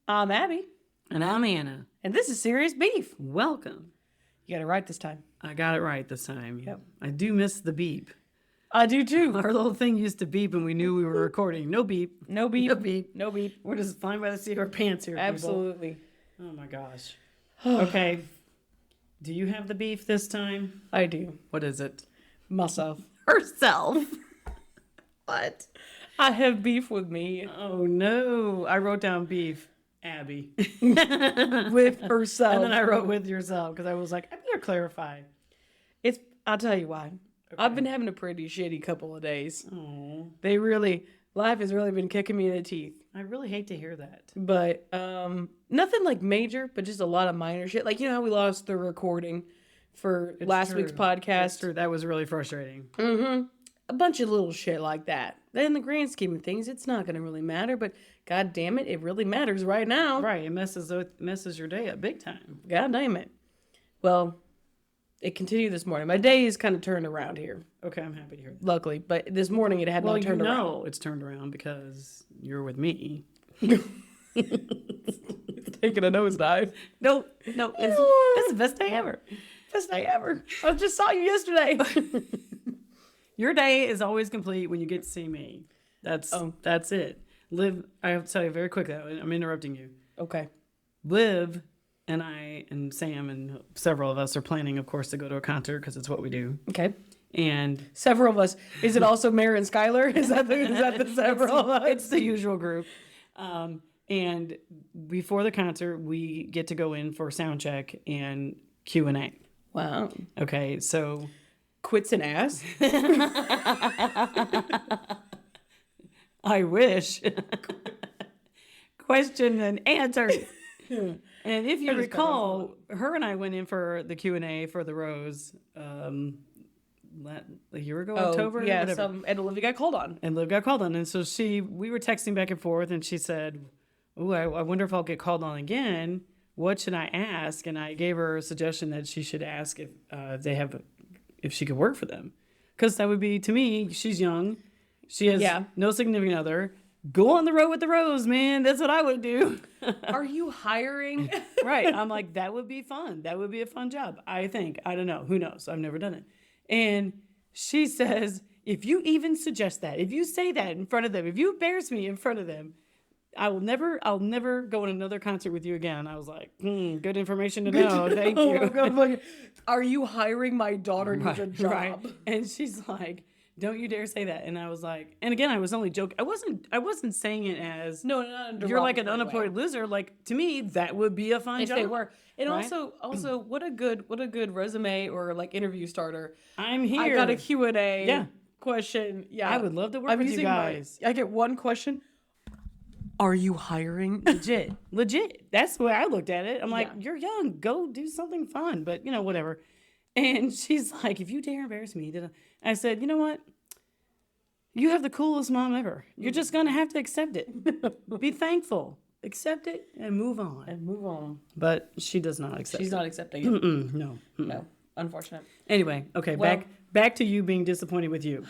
I'm Abby, And I'm Anna. and this is Serious Beef. Welcome. You got it right this time. I got it right this time. Yep. I do miss the beep. I do too. Our little thing used to beep and we knew we were recording. No beep. No beep. No beep. No beep. We're just flying by the seat of our pants here, people. Absolutely. Oh my gosh. Okay. Do you have the beef this time? I do. What is it? Myself. Herself. What? I have beef with me. Oh no. I wrote down beef. Abby. With herself. And then I wrote with yourself because I was like, I better clarify. I'll tell you why. Okay. I've been having a pretty shitty couple of days. Oh, Life has really been kicking me in the teeth. I really hate to hear that. But nothing like major, but just a lot of minor shit. Like, you know how we lost the recording for last week's podcast? That's true. That was really frustrating. Mm-hmm. A bunch of little shit like that. In the grand scheme of things, it's not going to really matter, but god damn it, it really matters right now. Right, it messes your day up big time. God damn it. Well, it continued this morning. My day is kind of turned around here, Okay, I'm happy to hear that. luckily, but this morning it had not turned around. It's turned around because you're with me. Taking a nosedive. No, it's the best day ever. Best day ever. I just saw you yesterday. Your day is always complete when you get to see me. That's it. Liv, I have to tell you very quickly, I'm interrupting you. Okay. Liv and I and Sam and several of us are planning, of course, to go to a concert because it's what we do. Okay. And Several of us. Is it also Mary and Skylar? Is that the several of us? it's the usual group. And before the concert, we get to go in for sound check and Q&A. Wow. Okay, so Quits an ass? I wish. Question and answer. And if you recall, her and I went in for the Q&A for the Rose a year ago, October? Yeah, whatever. and Olivia got called on. And Liv got called on. And so we were texting back and forth, and she said, "Ooh, I wonder if I'll get called on again. What should I ask?" And I gave her a suggestion that she should ask if she could work for them. Because that would be, to me, she's young. She has no significant other. Go on the road with the Rose, man. That's what I would do. Are you hiring? Right. I'm like, that would be fun. That would be a fun job, I think. I don't know. Who knows? I've never done it. And she says, if you even suggest that, if you say that in front of them, if you embarrass me in front of them, I'll never go on another concert with you again. I was like, good information to know. Thank you. Are you hiring my daughter needs a job? Right. And she's like, don't you dare say that. And I was like, and again, I was only joking. I wasn't saying it as you're like an unemployed loser. Like, to me, that would be a fun job. If they were. And right? also what a good resume or like interview starter. I'm here. I got a Q&A question. Yeah. I would love to work with you guys. I get one question. Are you hiring? Legit. That's the way I looked at it. I'm like, you're young. Go do something fun. But, whatever. And she's like, if you dare embarrass me. I said, you know what? You have the coolest mom ever. You're just going to have to accept it. Be thankful. Accept it and move on. But she does not accept it. She's not accepting it. No. No. Unfortunate. Anyway, okay, back to you being disappointed with you.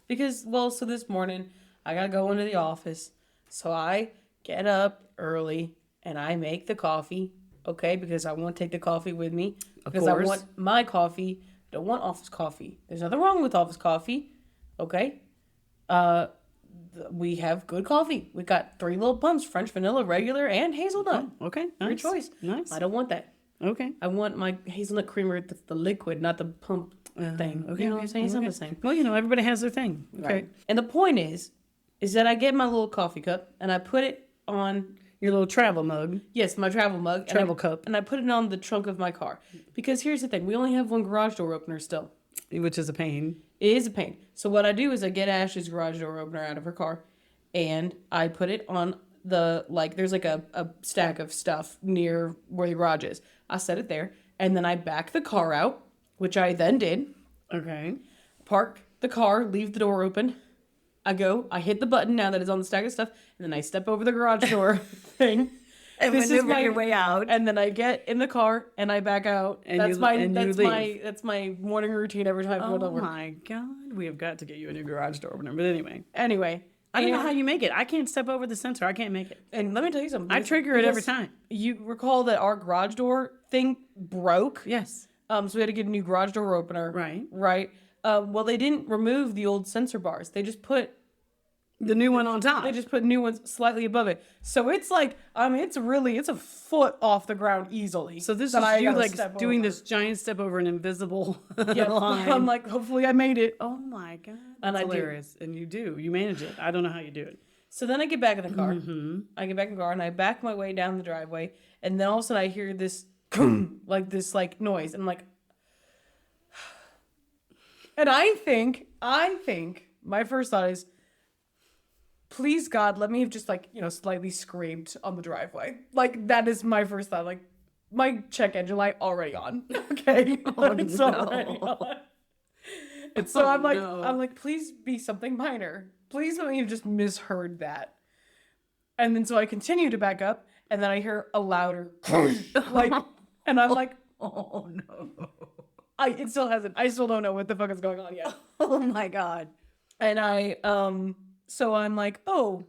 Because, so this morning, I got to go into the office. So I get up early and I make the coffee, okay? Because I want to take the coffee with me. Because I want my coffee. I don't want office coffee. There's nothing wrong with office coffee, okay? We have good coffee. We got 3 little pumps, French vanilla, regular, and hazelnut. Oh, okay, nice. Your choice. Nice. I don't want that. Okay. I want my hazelnut creamer, the liquid, not the pump thing. Okay. You know what I'm saying? It's not the same. Well, everybody has their thing. Okay. Right. And the point is that I get my little coffee cup and I put it on your little travel mug. Yes, my travel mug. Travel cup. And I put it on the trunk of my car. Because here's the thing. We only have one garage door opener still. Which is a pain. It is a pain. So what I do is I get Ash's garage door opener out of her car and I put it on there's like a stack of stuff near where the garage is. I set it there and then I back the car out, which I then did. Okay. Park the car, leave the door open. I hit the button now that it's on the stack of stuff, and then I step over the garage door thing. And this is your way out. And then I get in the car and I back out. And that's leave. my morning routine every time I go to work. Oh my God. We have got to get you a new garage door opener. But anyway. Anyway, I don't know how you make it. I can't step over the sensor. I can't make it. And let me tell you something. I trigger it every time. You recall that our garage door thing broke? Yes. So we had to get a new garage door opener. Right. Right. Well, they didn't remove the old sensor bars. They just put the new one on top. They just put new ones slightly above it. So it's like, I mean, it's a foot off the ground easily. So this is you like doing this giant step over an invisible line. I'm like, hopefully I made it. Oh my God. And That's I hilarious. And you do. You manage it. I don't know how you do it. So then I get back in the car. Mm-hmm. I get back in the car and I back my way down the driveway. And then all of a sudden I hear this, like this like noise. And I'm like, and I think my first thought is, please God, let me have just like, slightly screamed on the driveway. Like that is my first thought. Like my check engine light already on. Okay. It's already on. And so I'm like, please be something minor. Please let me have just misheard that. And then so I continue to back up and then I hear a louder like, and I'm like, oh no. It still hasn't. I still don't know what the fuck is going on yet. Oh my God. And so I'm like, oh.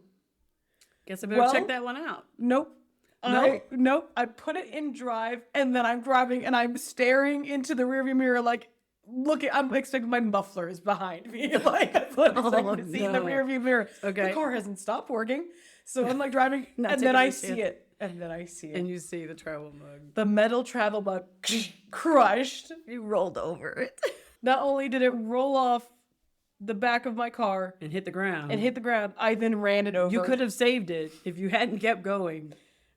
Guess I better check that one out. Nope. Nope. I put it in drive and then I'm driving and I'm staring into the rearview mirror like looking. I'm expecting my muffler is behind me. Like I'm expecting to see in the rearview mirror. Okay. The car hasn't stopped working. So I'm like driving and then I see it. And then I see it. And you see the travel mug. The metal travel mug crushed. You rolled over it. Not only did it roll off the back of my car and hit the ground, I then ran it over. You could have saved it if you hadn't kept going.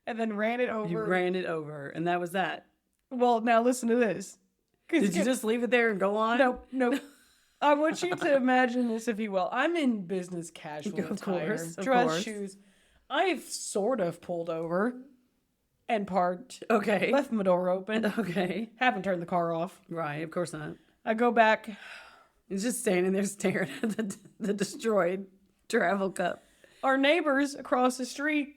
And then ran it over. You ran it over, and that was that. Well, now listen to this. Did you just leave it there and go on? Nope. I want you to imagine this, if you will. I'm in business casual attire, dress shoes. I've sort of pulled over and parked. Okay. Left my door open. Okay. Haven't turned the car off. Right, of course not. I go back. He's just standing there staring at the destroyed travel cup. Our neighbors across the street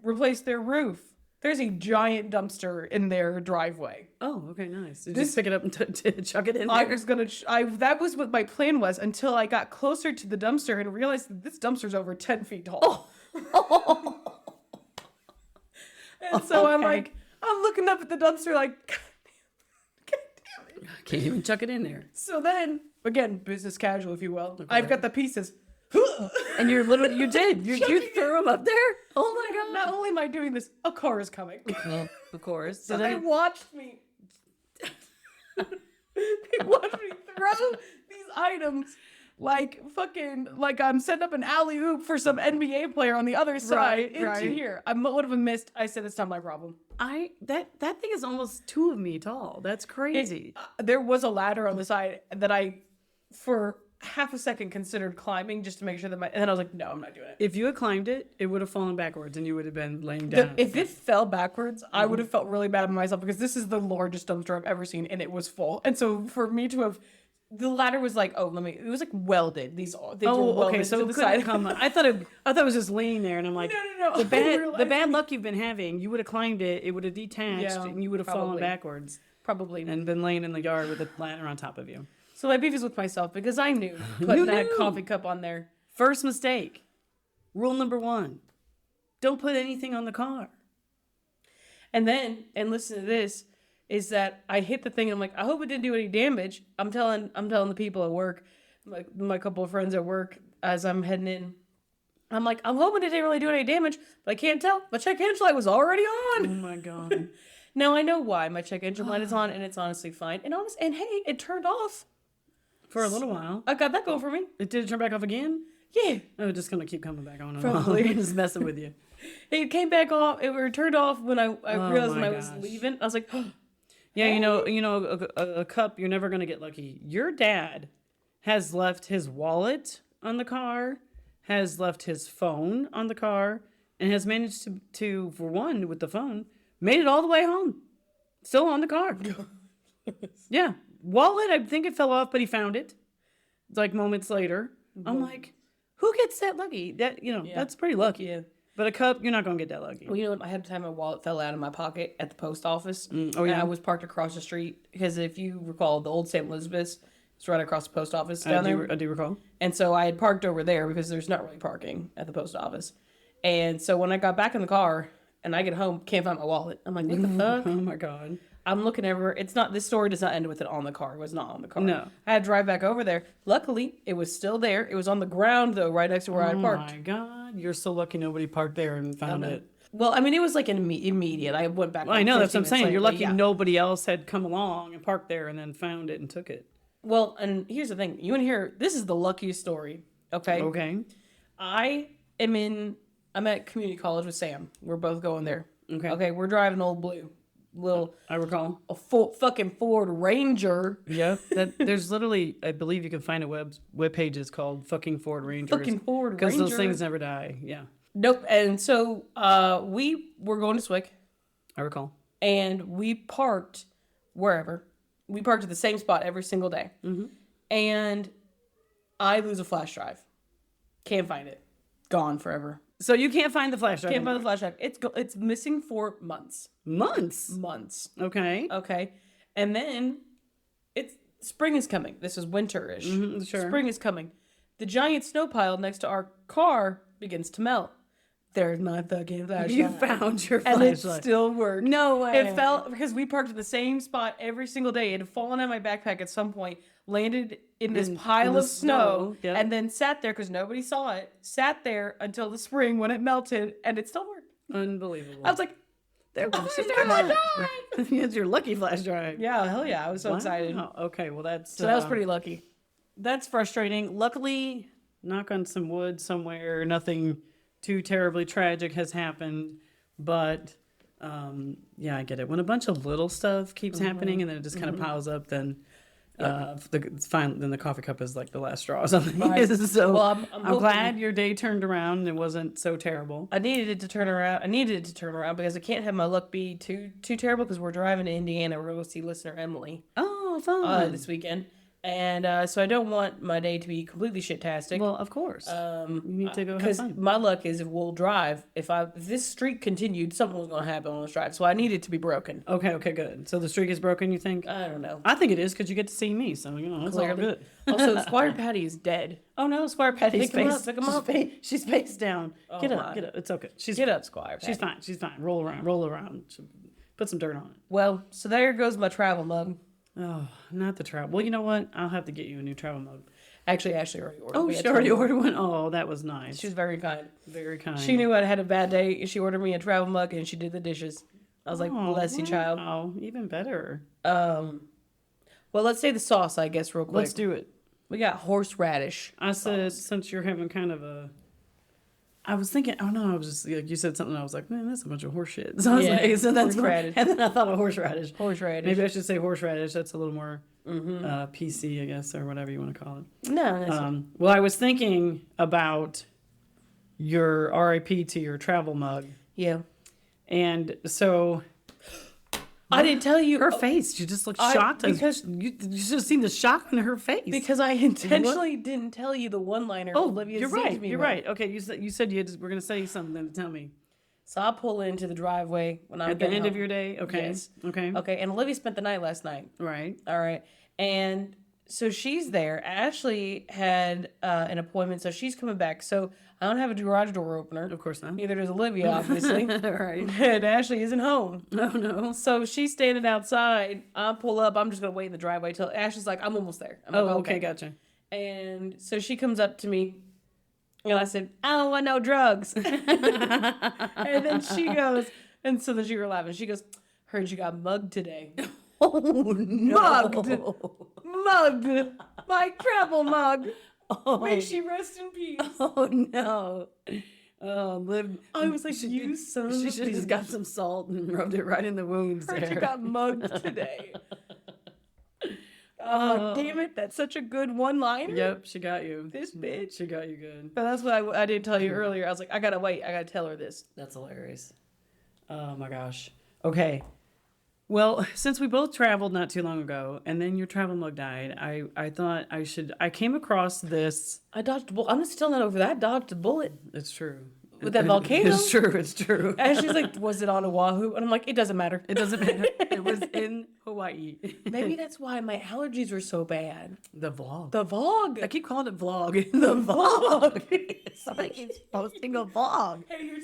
replaced their roof. There's a giant dumpster in their driveway. Oh, okay, nice. Just pick it up and chuck it in there. I was gonna. That was what my plan was until I got closer to the dumpster and realized that this dumpster's over 10 feet tall. Oh. And so I'm looking up at the dumpster like, God damn it. I can't even chuck it in there. So then, again, business casual, if you will. Okay. I've got the pieces. And you threw them up there? Oh my God. Not only am I doing this, a car is coming. Well, of course. So they watched me. They watched me throw these items like I'm setting up an alley-oop for some NBA player on the other side into here. I would have missed. I said it's not my problem. That thing is almost 2 of me tall. That's crazy. There was a ladder on the side that I, for half a second, considered climbing just to make sure that and then I was like, no, I'm not doing it. If you had climbed it, it would have fallen backwards and you would have been laying down. If it fell backwards, I would have felt really bad about myself because this is the largest dumpster I've ever seen and it was full. And so for me to have, the ladder was like, it was like welded. They were welded okay, so to the side. I thought it was just laying there, and I'm like, no. The bad luck you've been having, you would have climbed it, it would have detached, and you would have fallen backwards, probably, and been laying in the yard with a ladder on top of you. So my beef is with myself because I knew putting that coffee cup on there. First mistake. Rule number 1: don't put anything on the car. And listen to this. Is that I hit the thing and I'm like, I hope it didn't do any damage. I'm telling the people at work, my couple of friends at work, as I'm heading in, I'm like, I'm hoping it didn't really do any damage, but I can't tell. My check engine light was already on. Oh my God. Now I know why my check engine light is on and it's honestly fine. And hey, it turned off. For a little while. I got that going for me. Did it turn back off again? Yeah. Oh, it's just going to keep coming back on. Probably. Just messing with you. It came back off. It turned off when I realized when I was leaving. I was like, yeah, a cup, you're never going to get lucky. Your dad has left his wallet on the car, has left his phone on the car, and has managed to for one, with the phone, made it all the way home. Still on the car. Yeah. Wallet, I think it fell off, but he found it. Like moments later. I'm like, who gets that lucky? That's pretty lucky. Yeah. But a cup, you're not going to get that lucky. Well, you know what? I had a time my wallet fell out of my pocket at the post office. Oh, yeah. And I was parked across the street because if you recall, the old St. Elizabeth's It's right across the post office down there. I do recall. And so I had parked over there because there's not really parking at the post office. And so when I got back in the car and I get home, can't find my wallet. I'm like, what the fuck? Oh my God. I'm looking everywhere. It's not, this story does not end with it on the car. It was not on the car. No. I had to drive back over there. Luckily, it was still there. It was on the ground, though, right next to where I parked. Oh my God. You're so lucky nobody parked there and found it. Well, I mean, it was like immediate. I went back. Well, I know, that's what I'm saying. You're lucky yeah. nobody else had come along and parked there and then found it and took it. Well, and here's the thing. You want to hear, this is the luckiest story, okay? Okay. I'm at community college with Sam. We're both going there. Okay. Okay, we're driving Old Blue. I recall. A fucking Ford Ranger. Yeah. There's literally, I believe you can find a web pages called fucking Ford Rangers. Fucking Ford Ranger. Because those things never die. Yeah. Nope. And so we were going to Swick. I recall. And we parked wherever. We parked at the same spot every single day. Mm-hmm. And I lose a flash drive. Can't find it. Gone forever. So you can't find the flash drive. Can't find the flash drive. It's missing for months. Months. Okay. Okay. And then spring is coming. This is winter-ish. Mm-hmm, sure. Spring is coming. The giant snow pile next to our car begins to melt. There's my fucking flashlight. You found your and flashlight. it still worked. No way. It fell because we parked at the same spot every single day. It had fallen out of my backpack at some point, landed in this pile of snow, yep. and then sat there because nobody saw it. Sat there until the spring when it melted, and it still worked. Unbelievable. I was like, there goes your flash drive. It's your lucky flash drive. Yeah, hell yeah. I was so excited. Okay, well So that was pretty lucky. That's frustrating. Luckily, knock on some wood somewhere, nothing too terribly tragic has happened. But yeah, I get it. When a bunch of little stuff keeps happening and then it just kind of piles up, then it's fine. Then the coffee cup is like the last straw or something. Right. So Well, I'm glad your day turned around and it wasn't so terrible. I needed it to turn around because I can't have my luck be too terrible because we're driving to Indiana. We're going to go see listener Emily Oh, fun. this weekend. And so I don't want my day to be completely shit-tastic. Well, of course. You need to go have Because fun. my luck is if we'll drive, if this streak continued, something was going to happen on this drive. So I need it to be broken. Okay, good. So the streak is broken, you think? I don't know. I think it is because you get to see me, so it's all good. Also, Squire Patty is dead. Oh no, Squire Patty's Pick him up. She's face down. Oh, Get my. up. It's okay. Get up, Squire Patty. She's fine. Roll around. Put some dirt on it. Well, so there goes my travel mug. Oh, not the travel. Well, you know what? I'll have to get you a new travel mug. Actually, Ashley already ordered. Oh, she already ordered one? Oh, that was nice. She was very kind. Very kind. She knew I had a bad day. She ordered me a travel mug and she did the dishes. I was like, bless you, child. Oh, even better. Well, let's say the sauce, I guess, real quick. Let's do it. We got horseradish. I said, since you're having kind of a... I was thinking, oh no, I was just like, you said something, I was like, man, that's a bunch of horse shit. So I was like, so that's horseradish. And then I thought of horseradish. Horseradish. Maybe I should say horseradish. That's a little more PC, I guess, or whatever you want to call it. No, that's Well, I was thinking about your RIP to your travel mug. yeah. And so... I didn't tell you. Her face, she just looked shocked. Because you should have seen the shock on her face. Because I intentionally didn't tell you the one-liner. Oh, Olivia you're sings right. me You're with. right. Okay, you said you were going to say something to tell me. So I pull into the driveway when I'm At the end home. of your day? Okay. Yes. Okay. Okay, and Olivia spent the night last night. Right. All right. And so she's there. Ashley had an appointment, so she's coming back. So I don't have a garage door opener. Of course not. Neither does Olivia, obviously. Right. And Ashley isn't home. Oh, no. So she's standing outside. I pull up. I'm just going to wait in the driveway till Ashley's like, I'm almost there. I'm like, Okay, gotcha. And so she comes up to me. And I said, I don't want no drugs. And then she goes, and so then she were laughing. She goes, heard you got mugged today. Oh, no. Mugged. My travel mug. Oh. May she rest in peace. Oh, no. Oh, Liv. I was like, you son of a She should have just bitch. got some salt and rubbed it right in the wounds Heard there. you got mugged today. Oh, damn it. That's such a good one-liner. Yep, she got you. This bitch. She got you good. But that's what I didn't tell you earlier. I was like, I gotta wait. I gotta tell her this. That's hilarious. Oh my gosh. Okay. Well, since we both traveled not too long ago, and then your travel mug died, I thought I came across this. I dodged a bullet. I'm still not over that. I dodged a bullet. It's true. with that volcano. It's true. It's true. And she's like, was it on Oahu? And I'm like, it doesn't matter. It doesn't matter. It was in Hawaii. Maybe that's why my allergies were so bad. The vlog. The vlog. I keep calling it vlog. The vlog. Somebody keeps posting a vlog. Hey, you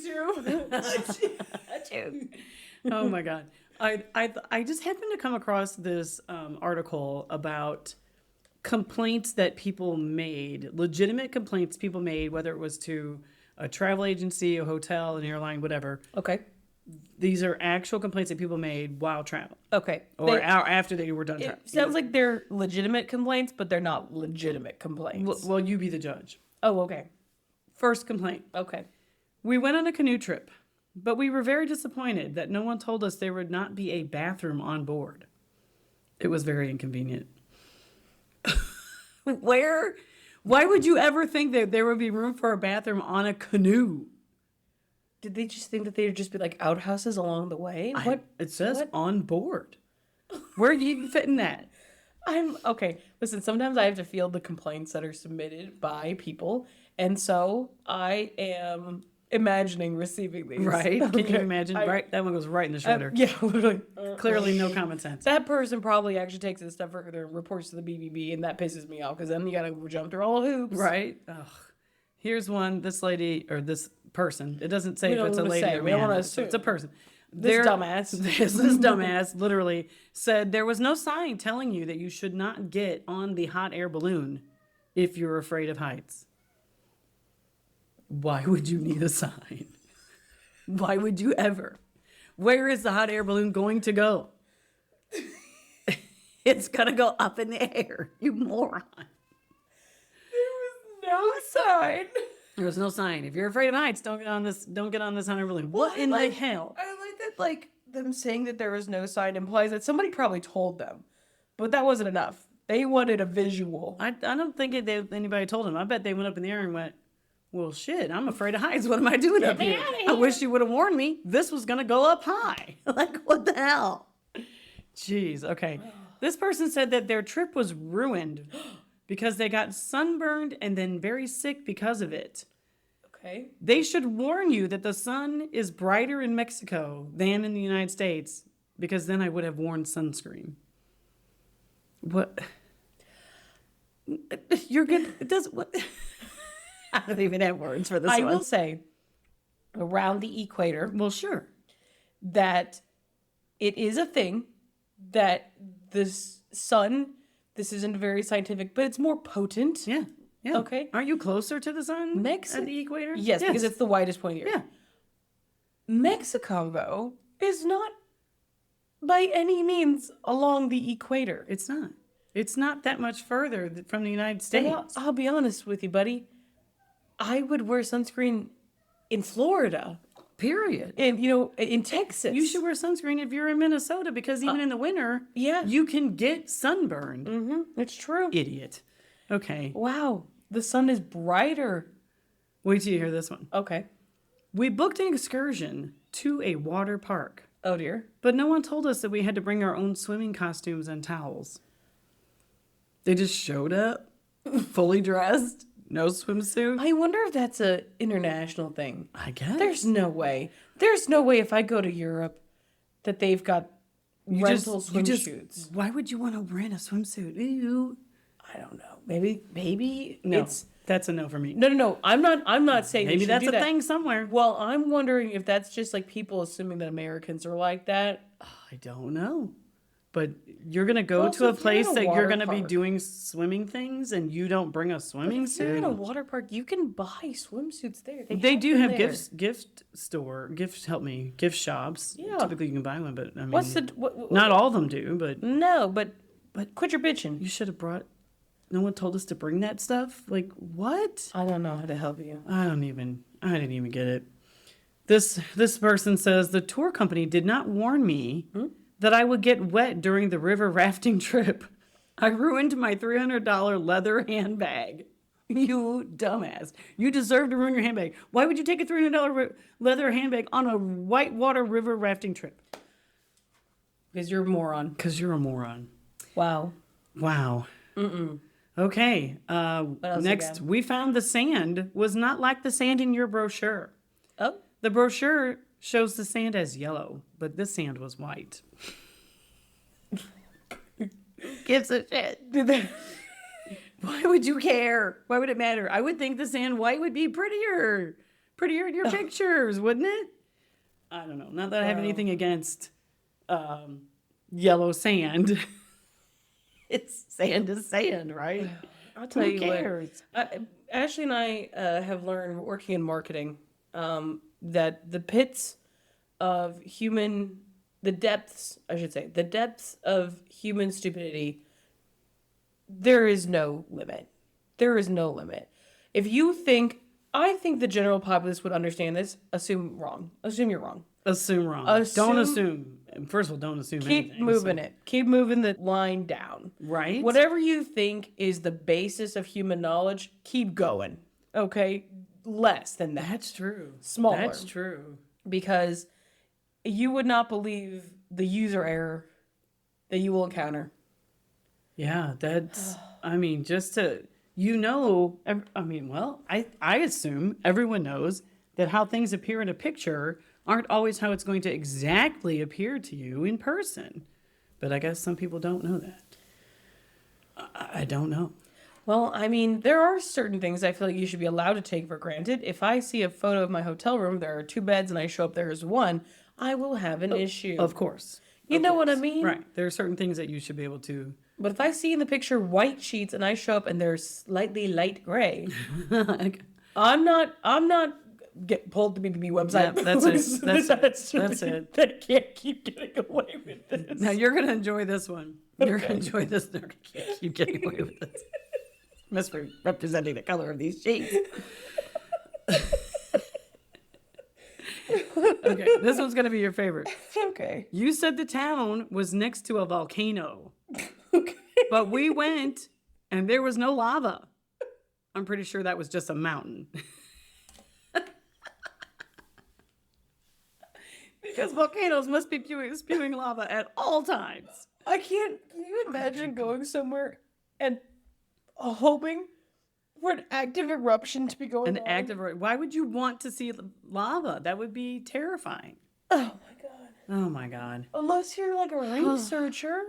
too. Oh my god. I just happened to come across this article about complaints that people made, legitimate complaints people made, whether it was to a travel agency, a hotel, an airline, whatever. Okay. These are actual complaints that people made while traveling. Okay. Or after they were done It traveling. sounds like they're legitimate complaints, but they're not legitimate complaints. Well, you be the judge. Oh, okay. First complaint. Okay. We went on a canoe trip, but we were very disappointed that no one told us there would not be a bathroom on board. It was very inconvenient. Why would you ever think that there would be room for a bathroom on a canoe? Did they just think that they'd just be like outhouses along the way? It says what? on board. Where do you fit in that? I'm okay. Listen, sometimes I have to field the complaints that are submitted by people, and so I am imagining receiving these. Right? Can you Okay. imagine? Right? That one goes right in the shredder. Yeah, literally. Clearly no common sense. That person probably actually takes this stuff further and reports to the BBB, and that pisses me off because then you gotta jump through all the hoops. Right? Ugh. Here's one. This lady or this person. It doesn't say We if don't it's a wanna lady say. or We don't man. wanna It's a assume. person. This dumbass. This dumbass literally said there was no sign telling you that you should not get on the hot air balloon if you're afraid of heights. Why would you need a sign? Why would you ever? Where is the hot air balloon going to go? It's gonna go up in the air, you moron. No sign. There was no sign. If you're afraid of heights, don't get on this hot air balloon. What in the hell? I like that, like, them saying that there was no sign implies that somebody probably told them. But that wasn't enough. They wanted a visual. I don't think anybody told them. I bet they went up in the air and went, well, shit, I'm afraid of heights. What am I doing up here? I wish you would have warned me. This was going to go up high. Like, what the hell? Jeez, okay. This person said that their trip was ruined because they got sunburned and then very sick because of it. Okay. They should warn you that the sun is brighter in Mexico than in the United States because then I would have worn sunscreen. What? You're good. It does what? I don't even have words for this I one. will say, around the equator, Well, sure. that it is a thing that the sun, this isn't very scientific, but it's more potent. Yeah. Yeah. Okay. Aren't you closer to the sun at the equator? Yes, because it's the widest point of the earth. Yeah. Mexico, though, is not by any means along the equator. It's not. It's not that much further from the United States. Well, I'll be honest with you, buddy. I would wear sunscreen in Florida, Period. and in Texas. You should wear sunscreen if you're in Minnesota because even in the winter, yeah. you can get sunburned. Mm-hmm. It's true. Idiot. Okay. Wow, the sun is brighter. Wait till you hear this one. Okay. We booked an excursion to a water park, Oh dear. but no one told us that we had to bring our own swimming costumes and towels. They just showed up, fully dressed, no swimsuit. I wonder if that's a international thing. I guess. There's no way. There's no way if I go to Europe that they've got rental swimsuits. Why would you want to rent a swimsuit? Ew. I don't know. Maybe No, it's that's a no for me. no. I'm not saying Maybe you should that's do a that. thing somewhere. Well, I'm wondering if that's just like people assuming that Americans are like that. I don't know. But you're going to go Well, to so a if you're in place a that you're water going to be park- doing swimming things and you don't bring a swimming If you're in a suit? water park, you can buy swimsuits there. They do them have there. gift shops. Yeah. Typically you can buy one, but I mean, What's the what, not all of them do, but No, but quit your bitching. you should have brought, no one told us to bring that stuff? Like, what? I don't know how to help you. I didn't even get it. This person says the tour company did not warn me that I would get wet during the river rafting trip. I ruined my $300 leather handbag. You dumbass. You deserve to ruin your handbag. Why would you take a $300 leather handbag on a whitewater river rafting trip? Because you're a moron. Because you're a moron. Wow. Wow. Okay. else you Next, got? we found the sand was not like the sand in your brochure. Oh, The brochure shows the sand as yellow, but this sand was white. Gives a shit. Why would you care? Why would it matter? I would think the sand white would be prettier in your pictures, wouldn't it? I don't know. Not that I have anything against yellow sand. It's sand is sand, right? I'll tell Who you cares? what. Ashley and I have learned working in marketing that the pits of human, the depths of human stupidity, there is no limit. There is no limit. If you think, I think the general populace would understand this, assume wrong. Assume you're wrong. Assume wrong. Don't assume. First of all, don't assume Keep anything. moving it. Keep moving the line down. Right? Whatever you think is the basis of human knowledge, keep going. Okay? Less than that. That's true. Smaller. That's true. Because you would not believe the user error that you will encounter. Yeah, that's, I mean, just to, I assume everyone knows that how things appear in a picture aren't always how it's going to exactly appear to you in person. But I guess some people don't know that. I don't know. Well, I mean, there are certain things I feel like you should be allowed to take for granted. If I see a photo of my hotel room, there are 2 beds, and I show up there as one, I will have an issue. Of course. You know what I mean? Right. There are certain things that you should be able to. But if I see in the picture white sheets and I show up and they're slightly light gray, I'm not get pulled to BBB website. Yeah, that's it. That's it. They can't keep getting away with this. Now you're gonna enjoy this one. You're gonna enjoy this. They're gonna keep getting away with this. Misrepresenting the color of these sheets. Okay, this one's gonna be your favorite. Okay. You said the town was next to a volcano. Okay. But we went and there was no lava. I'm pretty sure that was just a mountain. Because volcanoes must be spewing lava at all times. I can't. Can you imagine going somewhere and hoping for an active eruption to be going on? Why would you want to see lava? That would be terrifying. Oh my god. Oh my god. Unless you're like a researcher.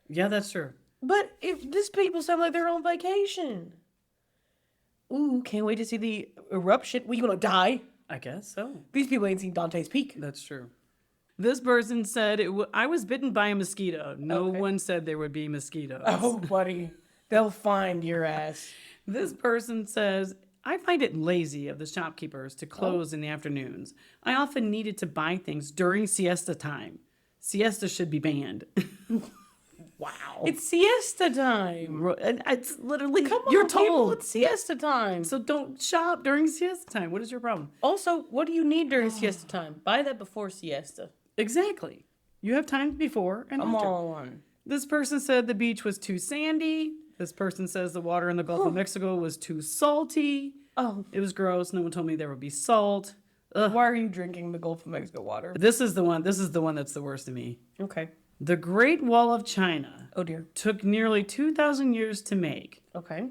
Yeah, that's true. But if these people sound like they're on vacation. Ooh, can't wait to see the eruption. We gonna die? I guess so. These people ain't seen Dante's Peak. That's true. This person said, I was bitten by a mosquito. No one said there would be mosquitoes. Oh, buddy. They'll find your ass. This person says, I find it lazy of the shopkeepers to close in the afternoons. I often needed to buy things during siesta time. Siesta should be banned. Wow. It's siesta time. It's literally, Come on, you're people, told. it's siesta time. So don't shop during siesta time. What is your problem? Also, what do you need during siesta time? Buy that before siesta. Exactly. You have time before and I'm after. all on. This person said the beach was too sandy. This person says the water in the Gulf of Mexico was too salty. Oh. It was gross. No one told me there would be salt. Ugh. Why are you drinking the Gulf of Mexico water? This is the one that's the worst to me. Okay. The Great Wall of China Oh dear. took nearly 2,000 years to make. Okay.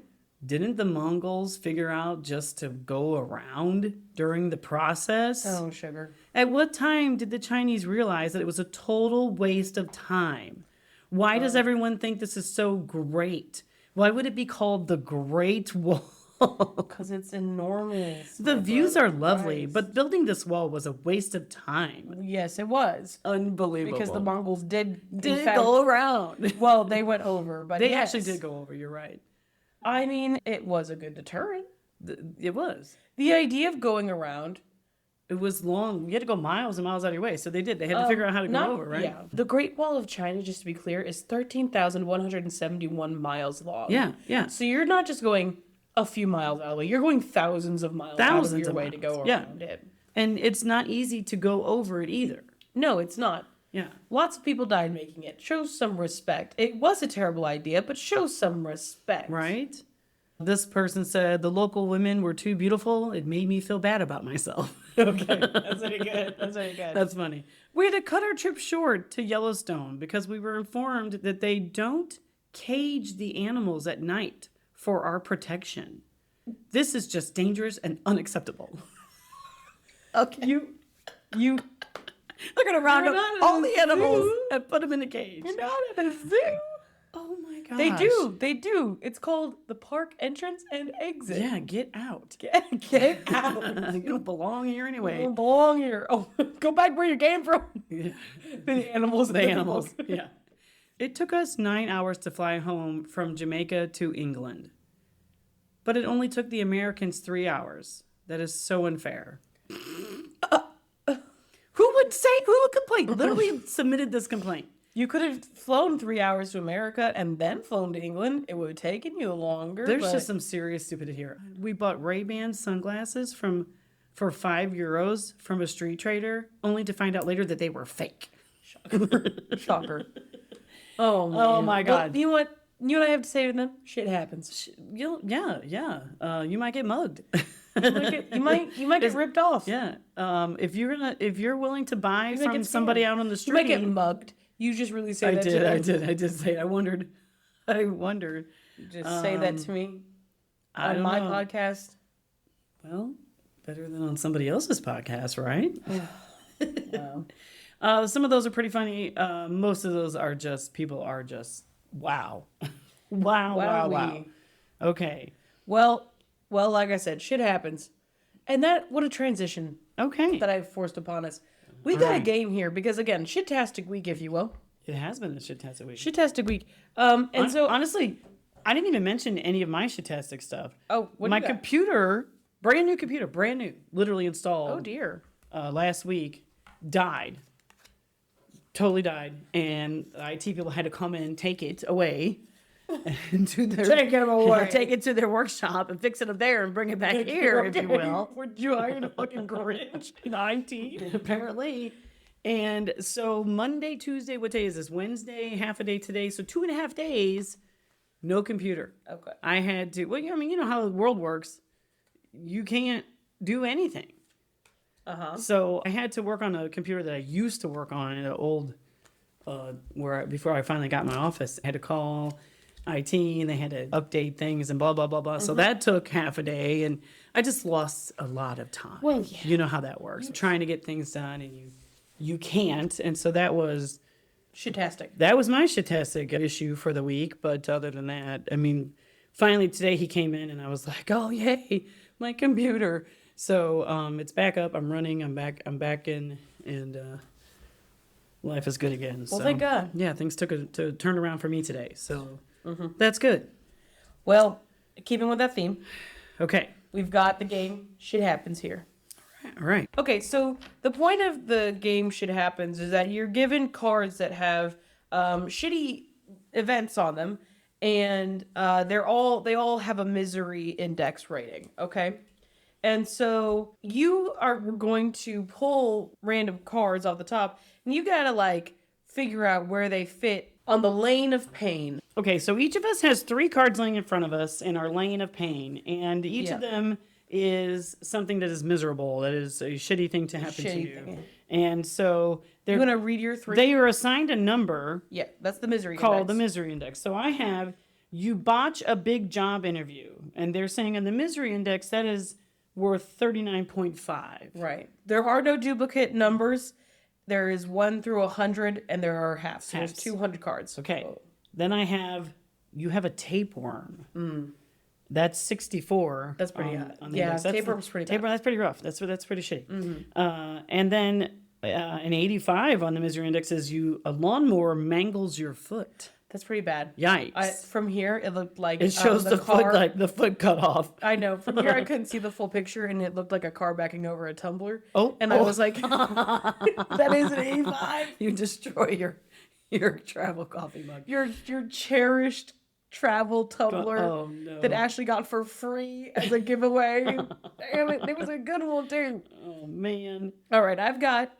Didn't the Mongols figure out just to go around during the process? Oh, sugar. At what time did the Chinese realize that it was a total waste of time? Why does everyone think this is so great? Why would it be called the Great Wall? Because it's enormous. The views are lovely, but building this wall was a waste of time. Yes, it was. Unbelievable. Because the Mongols did did go around. Well, they went over, but They yes. actually did go over, you're right. I mean, it was a good deterrent. It was. The idea of going around. It was long. You had to go miles and miles out of your way. So they did. They had to figure out how to go over, right? Yeah. The Great Wall of China, just to be clear, is 13,171 miles long. Yeah, yeah. So you're not just going a few miles out of the way. You're going thousands of miles out of your way to go around it. And it's not easy to go over it either. No, it's not. Yeah. Lots of people died making it. Show some respect. It was a terrible idea, but show some respect. Right? This person said the local women were too beautiful. It made me feel bad about myself. Okay. That's very good. That's very good. That's funny. We had to cut our trip short to Yellowstone because we were informed that they don't cage the animals at night for our protection. This is just dangerous and unacceptable. Okay. You They're gonna round You're up not in all a the animals zoo. and put them in a cage. You're not at a zoo. Oh my gosh. They do. It's called the park entrance and exit. Yeah, get out. Get out. You don't belong here You anyway. don't belong here. Oh, go back where you came from. Yeah. The animals. The animals. Yeah. It took us 9 hours to fly home from Jamaica to England. But it only took the Americans 3 hours. That is so unfair. Who would complain? Literally submitted this complaint. You could have flown 3 hours to America and then flown to England. It would have taken you longer. There's just some serious stupidity here. We bought Ray-Ban sunglasses for €5 from a street trader, only to find out later that they were fake. Shocker. Oh, man. Oh my God. Well, you know what? You know what I have to say to them? Shit happens. Yeah. You might get mugged. You might get ripped off. Yeah. If you're willing to buy might from get somebody scammed. out on the You street, might get mugged. You just really say that to them. I did say it. I wondered. Just say that to me I on don't my know. podcast. Well, better than on somebody else's podcast, right? Wow. Some of those are pretty funny. Most of those are just people are just wow, wow. Wowee. Okay. Well, like I said, shit happens. And what a transition Okay. that I've forced upon us. We got a game here because, again, shit-tastic week, if you will. It has been a shit-tastic week. Shit-tastic week. And so, honestly, I didn't even mention any of my shit-tastic stuff. oh, what My do you got? computer, brand new, literally installed. Oh, dear. Last week, died. Totally died. And the IT people had to come in, take it away. And Take it away. Take it to their workshop and fix it up there and bring it back here, if you will. Would you hire a fucking Grinch in IT? Apparently. And so Monday, Tuesday, what day is this? Wednesday, half a day today. So 2.5 days, no computer. Okay. I had to, well, I mean, you know how the world works. You can't do anything. Uh-huh. So I had to work on a computer that I used to work on in an old, before I finally got my office. I had to call IT and they had to update things and blah, blah, blah, blah. So that took half a day and I just lost a lot of time. Well, yeah. You know how that works. Trying to get things done and you can't. And so that was Shit-tastic. my shitastic issue for the week. But other than that, I mean, finally today he came in and I was like, oh, yay, my computer. So it's back up. I'm running. I'm back in and life is good again. Well, so, thank God. Yeah, things took a turn around for me today. So that's good. Well, keeping with that theme, Okay. we've got the game Shit Happens here. All right. Okay, so the point of the game Shit Happens is that you're given cards that have shitty events on them, and they all have a misery index rating. Okay, and so you are going to pull random cards off the top, and you gotta like figure out where they fit on the lane of pain. Okay, so each of us has 3 cards laying in front of us in our lane of pain, and each of them is something that is miserable, that is a shitty thing to happen to Shitty you. thing. And so You want to read your 3? they are assigned a number Yeah, that's the misery called the index. misery index. So I have you botch a big job interview, and they're saying on the misery index that is worth 39.5. Right. There are no duplicate numbers. There is 1 through 100, and there are halves. So there's Halves. 200 cards. Okay. Then you have a tapeworm. That's 64. That's pretty on, high. on the Yeah, index. That's tapeworm's pretty bad. Tapeworm, that's pretty rough. That's pretty shitty. And then an 85 on the misery index is a lawnmower mangles your foot. That's pretty bad. Yikes. From here, it looked like It shows the car. foot, like the foot cut off. I know. From here, I couldn't see the full picture, and it looked like a car backing over a tumbler. Oh, And I was like, that is an 85. You destroy your travel coffee mug. Your cherished travel tumbler Oh, no. that Ashley got for free as a giveaway. Damn it. It was a good one, too. Oh, man. All right, I've got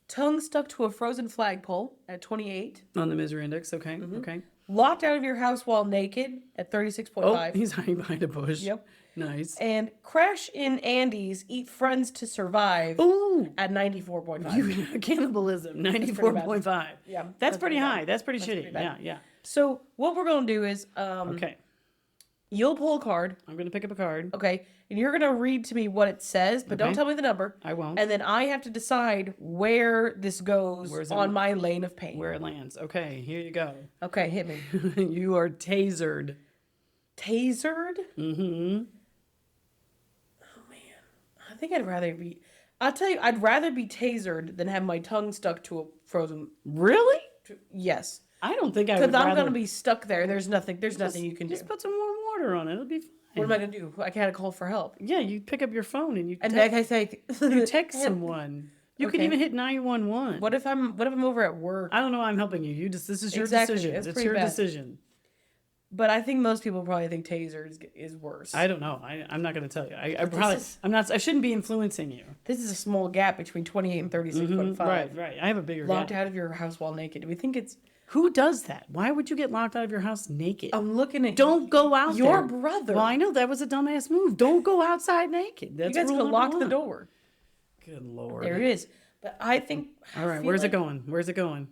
tongue stuck to a frozen flagpole at 28. On the misery index, okay, okay. Locked out of your house while naked at 36.5. Oh, he's hiding behind a bush. Yep. Nice. And crash in Andes, eat friends to survive Ooh, at 94.5. cannibalism, 94.5. Yeah, That's pretty bad. high. That's pretty shitty. pretty bad. Yeah. So what we're going to do is Okay. You'll pull a card. I'm going to pick up a card. Okay. And you're going to read to me what it says, but don't Okay. tell me the number. I won't. And then I have to decide where this goes on my lane of pain. Where it lands. Okay, here you go. Okay, hit me. You are tasered. Tasered? Mm-hmm. Oh, man. I think I'd rather be... I'll tell you, I'd rather be tasered than have my tongue stuck to a frozen... Really? Yes. I don't think I would Because I'm going to be stuck there. There's nothing you can do. Just put some warm water on it. It'll be fine. What am I going to do? I can't call for help. Yeah, you pick up your phone and you Then I say... you text someone. You could Okay. even hit 911. What if I'm over at work? I don't know why I'm helping you. You just this is your Exactly. decision. It's It's pretty your bad. decision. But I think most people probably think taser is worse. I don't know. I'm not going to tell you. is- I shouldn't be influencing you. This is a small gap between 28 and 36.5. Right. I have a bigger Locked gap. out of your house while naked. Do we think it's... Who does that? Why would you get locked out of your house naked? I'm looking at... Don't go out Your there. brother. Well, I know that was a dumbass move. Don't go outside naked. You That's guys rule could number lock the one. door. Good Lord. There it is. But I think... All right, where's it going? Where's it going?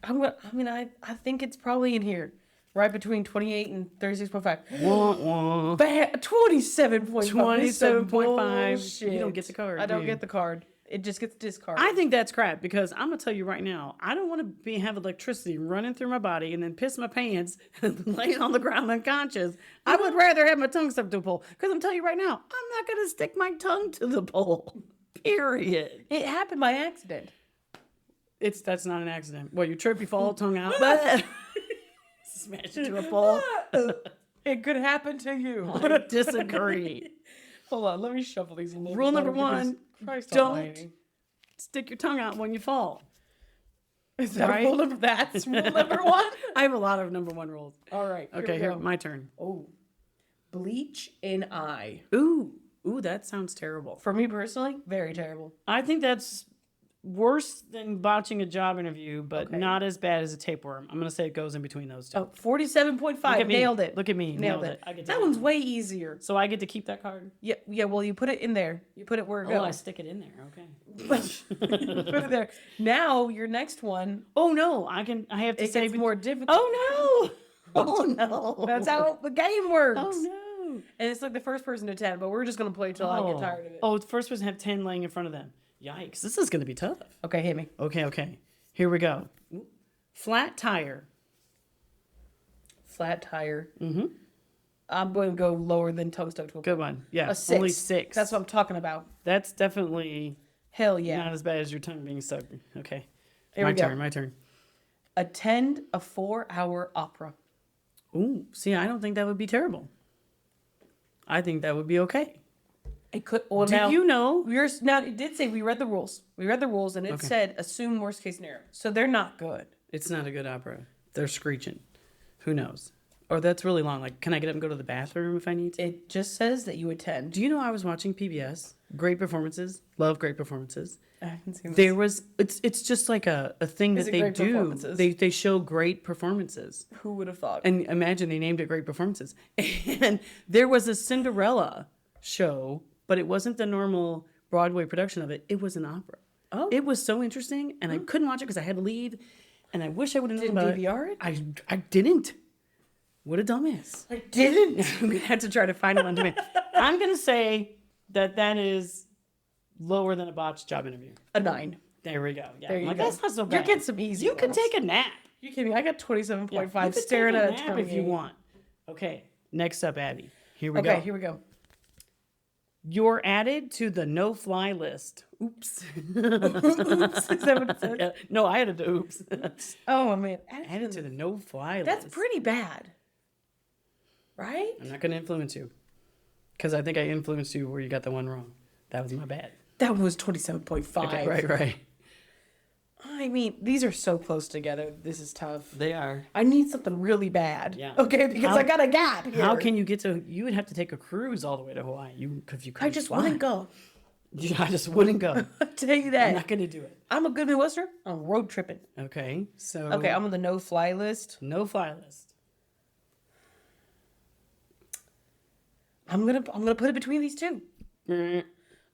I think it's probably in here. Right between 28 and 36.5. Wah, wah. Bad. 27.5. 27.5. You don't get the card. I don't do you? get the card. It just gets discarded. I think that's crap because I'm gonna tell you right now, I don't want to have electricity running through my body and then piss my pants and laying on the ground unconscious. I would rather have my tongue stuck to a pole because I'm telling you right now, I'm not gonna stick my tongue to the pole. Period. It happened by accident. That's not an accident. Well, you trip, you fall, tongue out, smash into a pole. It could happen to you. I disagree. Hold on, let me shuffle these a little. Rule number better because one: Christ don't almighty. stick your tongue out when you fall. Is that right? rule number? That's rule number one. I have a lot of number one rules. All right. Okay, we here, go. my turn. Oh, bleach in eye. Ooh, that sounds terrible. For me personally, very terrible. I think that's worse than botching a job interview, but Okay. not as bad as a tapeworm. I'm gonna say it goes in between those two. Oh, 47.5. Look at me. Nailed it. Look at me. Nailed it. I get That to- one's way easier. So I get to keep that card. Yeah. Well, you put it in there. You put it where it Oh, I goes. stick it in there. Okay. Put it there. Now your next one. Oh no, I have to It say gets more difficult. Oh no. Oh no. That's how the game works. Oh no. And it's like the first person to 10, but we're just gonna play till I get tired of it. Oh, the first person have 10 laying in front of them. Yikes! This is gonna be tough. Okay, hit me. Okay. Here we go. Flat tire. Flat tire. Mm-hmm. I'm going to go lower than tongue stuck to a Good one. Yeah. A 6. Only 6. That's what I'm talking about. That's definitely Hell yeah. not as bad as your tongue being stuck. Okay. Here my we go. turn. My turn. Attend a 4-hour opera. Ooh. See, I don't think that would be terrible. I think that would be okay. It could. Well, Do now, you know? Now it did say we read the rules. We read the rules, and it Okay. said assume worst case scenario. So they're not good. It's not a good opera. They're screeching. Who knows? Or that's really long. Like, can I get up and go to the bathroom if I need to? It just says that you attend. Do you know I was watching PBS? Great performances. Love great performances. I haven't seen this. There was it's just like a thing Is that it they great do. performances? They show great performances. Who would have thought? And imagine they named it Great Performances. And there was a Cinderella show, but it wasn't the normal Broadway production of it. It was an opera. Oh. It was so interesting, and I couldn't watch it because I had to leave. And I wish I would have known Didn't about DVR it? I didn't. What a dumbass. I didn't. I'm gonna have to try to find it on demand. I'm gonna say that is lower than a botched job interview. A 9. There we go. Yeah, There you like, go. that's not so You're bad. getting some easy You can ones. take a nap. You kidding me? I got 27.5 You could staring take at a nap tongue if you ache. want. Okay, next up, Abby. Here we go. Okay, here we go. You're added to the no-fly list. Oops. Oops. Is that what it says? Yeah, no, I had to do oops. Oh man, Added to the no-fly that's list. pretty bad, right? I'm not going to influence you. Because I think I influenced you where you got the one wrong. That was my bad. That was 27.5. Okay, right. I mean, these are so close together. This is tough. They are. I need something really bad. Yeah. Okay, because I got a gap here. How can you get to? You would have to take a cruise all the way to Hawaii. If you couldn't I just fly. wouldn't go. I just wouldn't go. I'll tell you I'm that. not going to do it. I'm a good Midwesterner. I'm road tripping. Okay, so Okay, I'm on the no-fly list. no-fly list. I'm gonna put it between these two. Mm,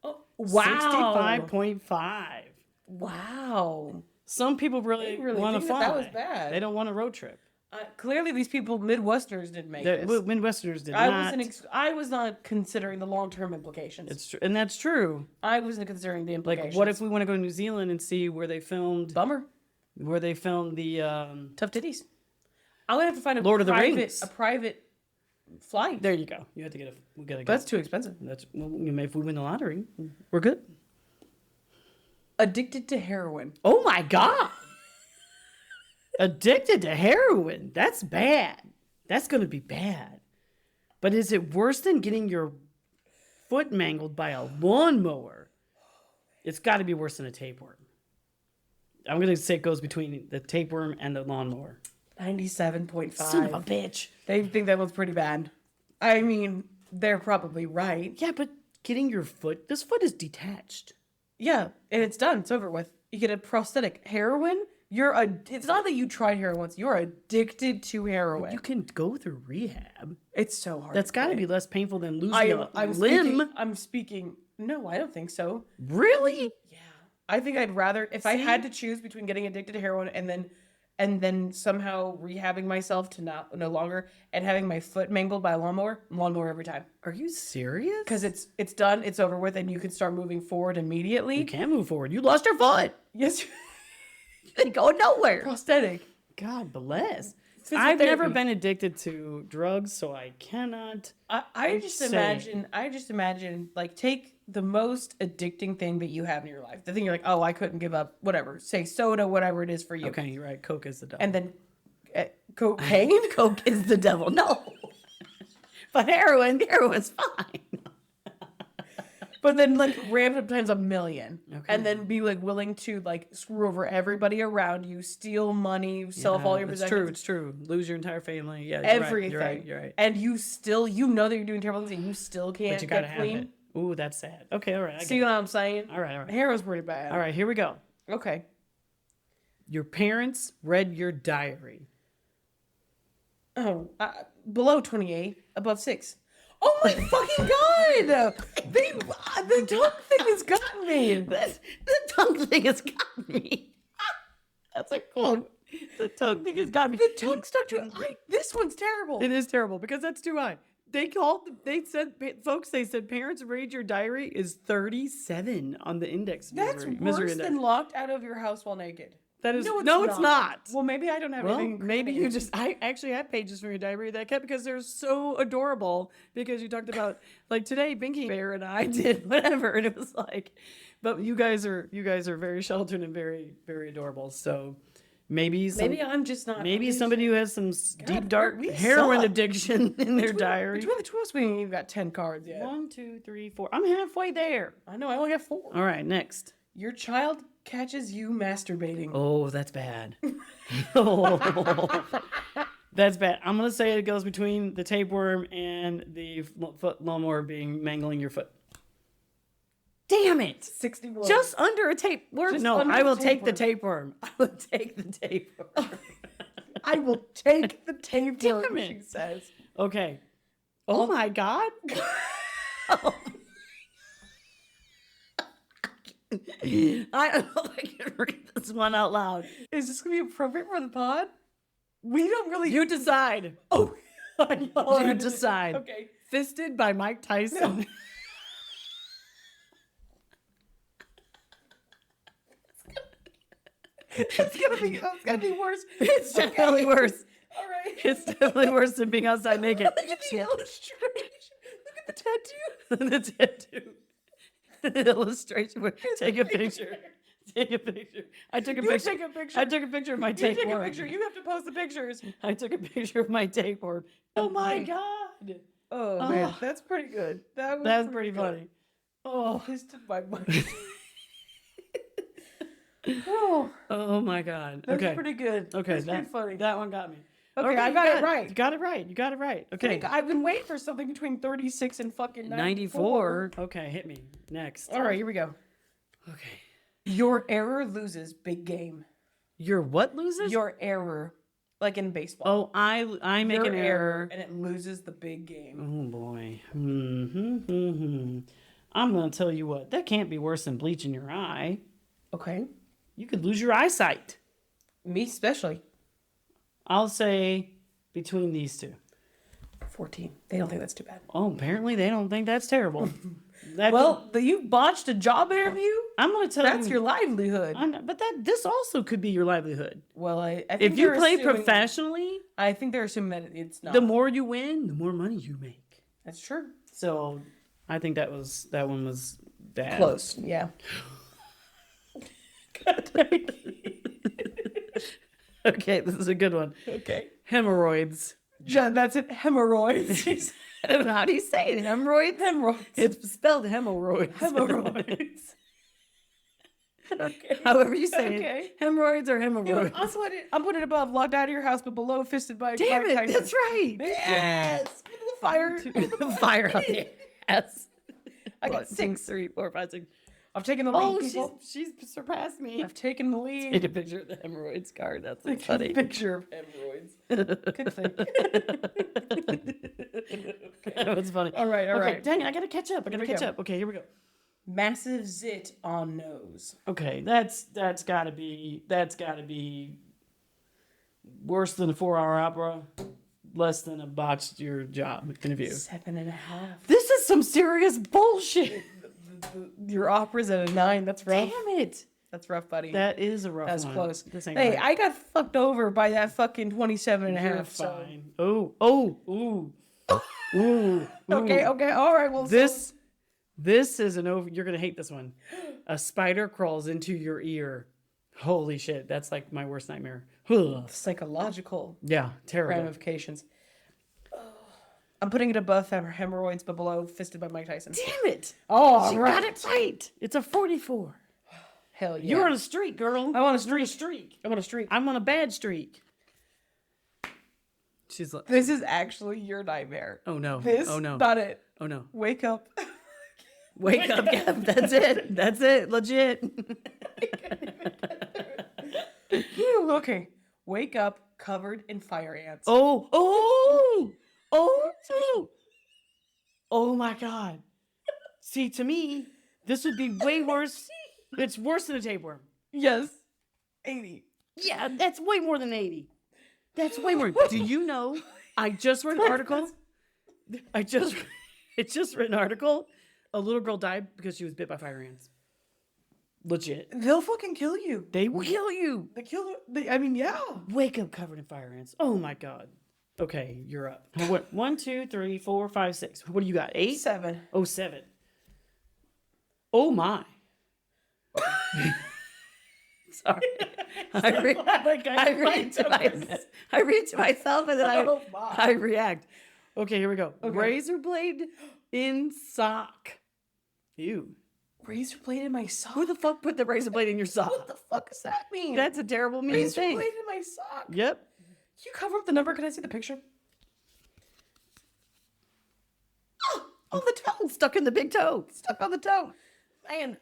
Oh, wow. 65.5. Wow. Some people really They really want to think fly. that was bad. They don't want a road trip. Clearly, these people, Midwesterners, didn't make this. Midwesterners did I not. I was not considering the long-term implications. It's true, and that's true. I wasn't considering the implications. Like, what if we want to go to New Zealand and see where they filmed Bummer. the Tough titties. I'm gonna have to find Lord of the Rings. a private flight. There you go. You have to get a. We gotta But that's too expensive. That's well, if we win the lottery, we're good. Addicted to heroin. Oh my god! Addicted to heroin. That's bad. That's gonna be bad. But is it worse than getting your foot mangled by a lawnmower? It's got to be worse than a tapeworm. I'm gonna say it goes between the tapeworm and the lawnmower. 97.5. Son of a bitch. They think that one's pretty bad. I mean, they're probably right. Yeah, but getting your foot, this foot is detached. Yeah, and it's done. It's over with. You get a prosthetic. Heroin, it's not that you tried heroin once. You're addicted to heroin. You can go through rehab. It's so hard. That's got to be less painful than losing a limb. I'm speaking. No, I don't think so. Really? Yeah. I think I'd rather, if I had to choose between getting addicted to heroin and then somehow rehabbing myself to no longer and having my foot mangled by a lawnmower every time. Are you serious? Because it's done, it's over with, and you can start moving forward immediately. You can't move forward. You lost your foot. Yes. You ain't going nowhere. Prosthetic. God bless. Physical I've never therapy. been addicted to drugs, so I cannot. I just imagine, like, take the most addicting thing that you have in your life. The thing you're like, oh, I couldn't give up, whatever. Say soda, whatever it is for you. Okay, you're right. Coke is the devil. And then cocaine? Coke is the devil. No. But heroin's fine. But then, like, ramp up times a million. Okay. And then be, like, willing to, like, screw over everybody around you, steal money, sell off all your possessions. It's true. Lose your entire family. Yeah, Everything. You're right. And you still, that you're doing terrible things and you still can't But you gotta get have clean. it. Ooh, that's sad. Okay, all right. See what I'm saying? All right. Heroin's pretty bad. All right, here we go. Okay. Your parents read your diary. Oh, below 28, above 6. Oh my fucking god! The tongue thing has gotten me. The tongue thing has got me. That's a quote. The tongue thing has got me. The tongue stuck to it. This one's terrible. It is terrible because that's too high. They said parents read your diary is 37 on the index. That's misery worse index. than locked out of your house while naked. That is No, it's not. Well, maybe I don't have anything. Maybe you just. I actually have pages from your diary that I kept because they're so adorable. Because you talked about like today, Binky Bear and I did whatever, and it was like, but you guys are very sheltered and very very adorable. So maybe I'm just not. Maybe somebody who has some deep dark heroin addiction in their diary. Between the two of us, we ain't even got 10 cards yet. 1, 2, 3, 4. I'm halfway there. I know. I only got 4. All right, next. Your child catches you masturbating. Oh, that's bad. That's bad. I'm going to say it goes between the tapeworm and the foot lawnmower mangling your foot. Damn it. 61. Just under a tapeworm? No, I will take the tapeworm. I will take the tapeworm. I will take the tapeworm, Damn it. she says. Okay. Oh my God. I don't know if I can read this one out loud. Is this going to be appropriate for the pod? We don't really... You decide. Oh. You decide. Okay. Fisted by Mike Tyson. No. It's gonna be worse. It's definitely worse. All right. It's definitely worse than being outside naked. Look at the illustration. Look at the tattoo. The tattoo. The illustration. Take a picture. Take a picture. I took a You picture. take a picture. I took a picture of my You take a tapeworm. picture. You have to post the pictures. I took a picture of my tapeworm. Oh my God. Oh, man. That's pretty good. That's pretty funny. Oh, this took my mind. Oh, Oh my God. that's Okay. pretty good. Okay. That's pretty funny. That one got me. Okay, I got it right. You got it right. You got it right. Okay. I've been waiting for something between 36 and fucking 94. Okay, hit me. Next. All right, here we go. Okay. Your error loses big game. Your what loses? Your error, like in baseball. Oh, I make Your an error. and it loses the big game. Oh boy. I'm gonna tell you what. That can't be worse than bleaching your eye. Okay. You could lose your eyesight. Me especially. I'll say between these two. 14. They don't think that's too bad. Oh, apparently they don't think that's terrible. You botched a job interview? I'm going to tell That's you. your livelihood. But this also could be your livelihood. Well, I think If you they're play assuming- professionally, I think they're assuming that it's not. the more you win, the more money you make. That's true. So I think that one was bad. Close, yeah. Okay, this is a good one. Okay. Hemorrhoids. Jen, that's it. Hemorrhoids. I don't know, how do you say it? Hemorrhoids? Hemorrhoids. It's spelled hemorrhoids. Hemorrhoids. Okay. However you say Okay. it. Hemorrhoids or hemorrhoids. I'm putting it above, locked out of your house, but below, fisted by Damn Mike it, Tyson. that's right. Yes. Fire. Fire on the ass. I got 1, 2, 6. 3, 4, 5, 6. I've taken the lead. Oh, people. she's surpassed me. I've taken the lead. Take a picture of the hemorrhoids card. That's so funny. Picture of hemorrhoids. Good thing. That was funny. All right. Okay, dang it, I gotta catch up. we go. Okay, here we go. Massive zit on nose. Okay, that's gotta be worse than a 4-hour opera, less than a botched your job interview. 7.5. This is some serious bullshit. Your opera's at a 9. That's rough. Damn it. That's rough, buddy. That is a rough That's one. close. This ain't Hey, right. I got fucked over by that fucking 27 and a You're half. So. fine. Ooh. Okay. All right. Well, This is an over. You're gonna hate this one. A spider crawls into your ear. Holy shit! That's like my worst nightmare. Ugh. psychological Yeah, terrible. ramifications. I'm putting it above hemorrhoids, but below fisted by Mike Tyson. Damn it! Oh, You got it right. It's a 44. Hell yeah. You're on a streak, girl. I want a You're on streak. I'm on a streak. I'm on a bad streak. She's like, This is actually your nightmare. oh no. This, Oh no. not it. Oh no. Wake up. Wake up, Gab. That's it. That's it. Legit. Phew, okay. Wake up covered in fire ants. Oh my God. See, to me, this would be way worse. It's worse than a tapeworm. Yes. 80. Yeah, that's way more than 80. That's way more. Do you know? I just read an article. I just read an article. A little girl died because she was bit by fire ants. Legit. They'll fucking kill you. They will kill you. They kill. I mean, yeah. Wake up covered in fire ants. Oh my God. Okay, you're up. What? 1, 2, 3, 4, 5, 6. What do you got? 8? 7. Oh, 7. Oh my. Sorry. I read to myself and then Oh, my. I react. Okay, here we go. Okay. Razor blade in sock. Ew. Razor blade in my sock. Who the fuck put the razor blade in your sock? What the fuck does that mean? That's a terrible mean razor thing. blade in my sock. Yep. Can you cover up the number? Can I see the picture? Oh, the toe stuck in the big toe. Stuck on the toe. Man,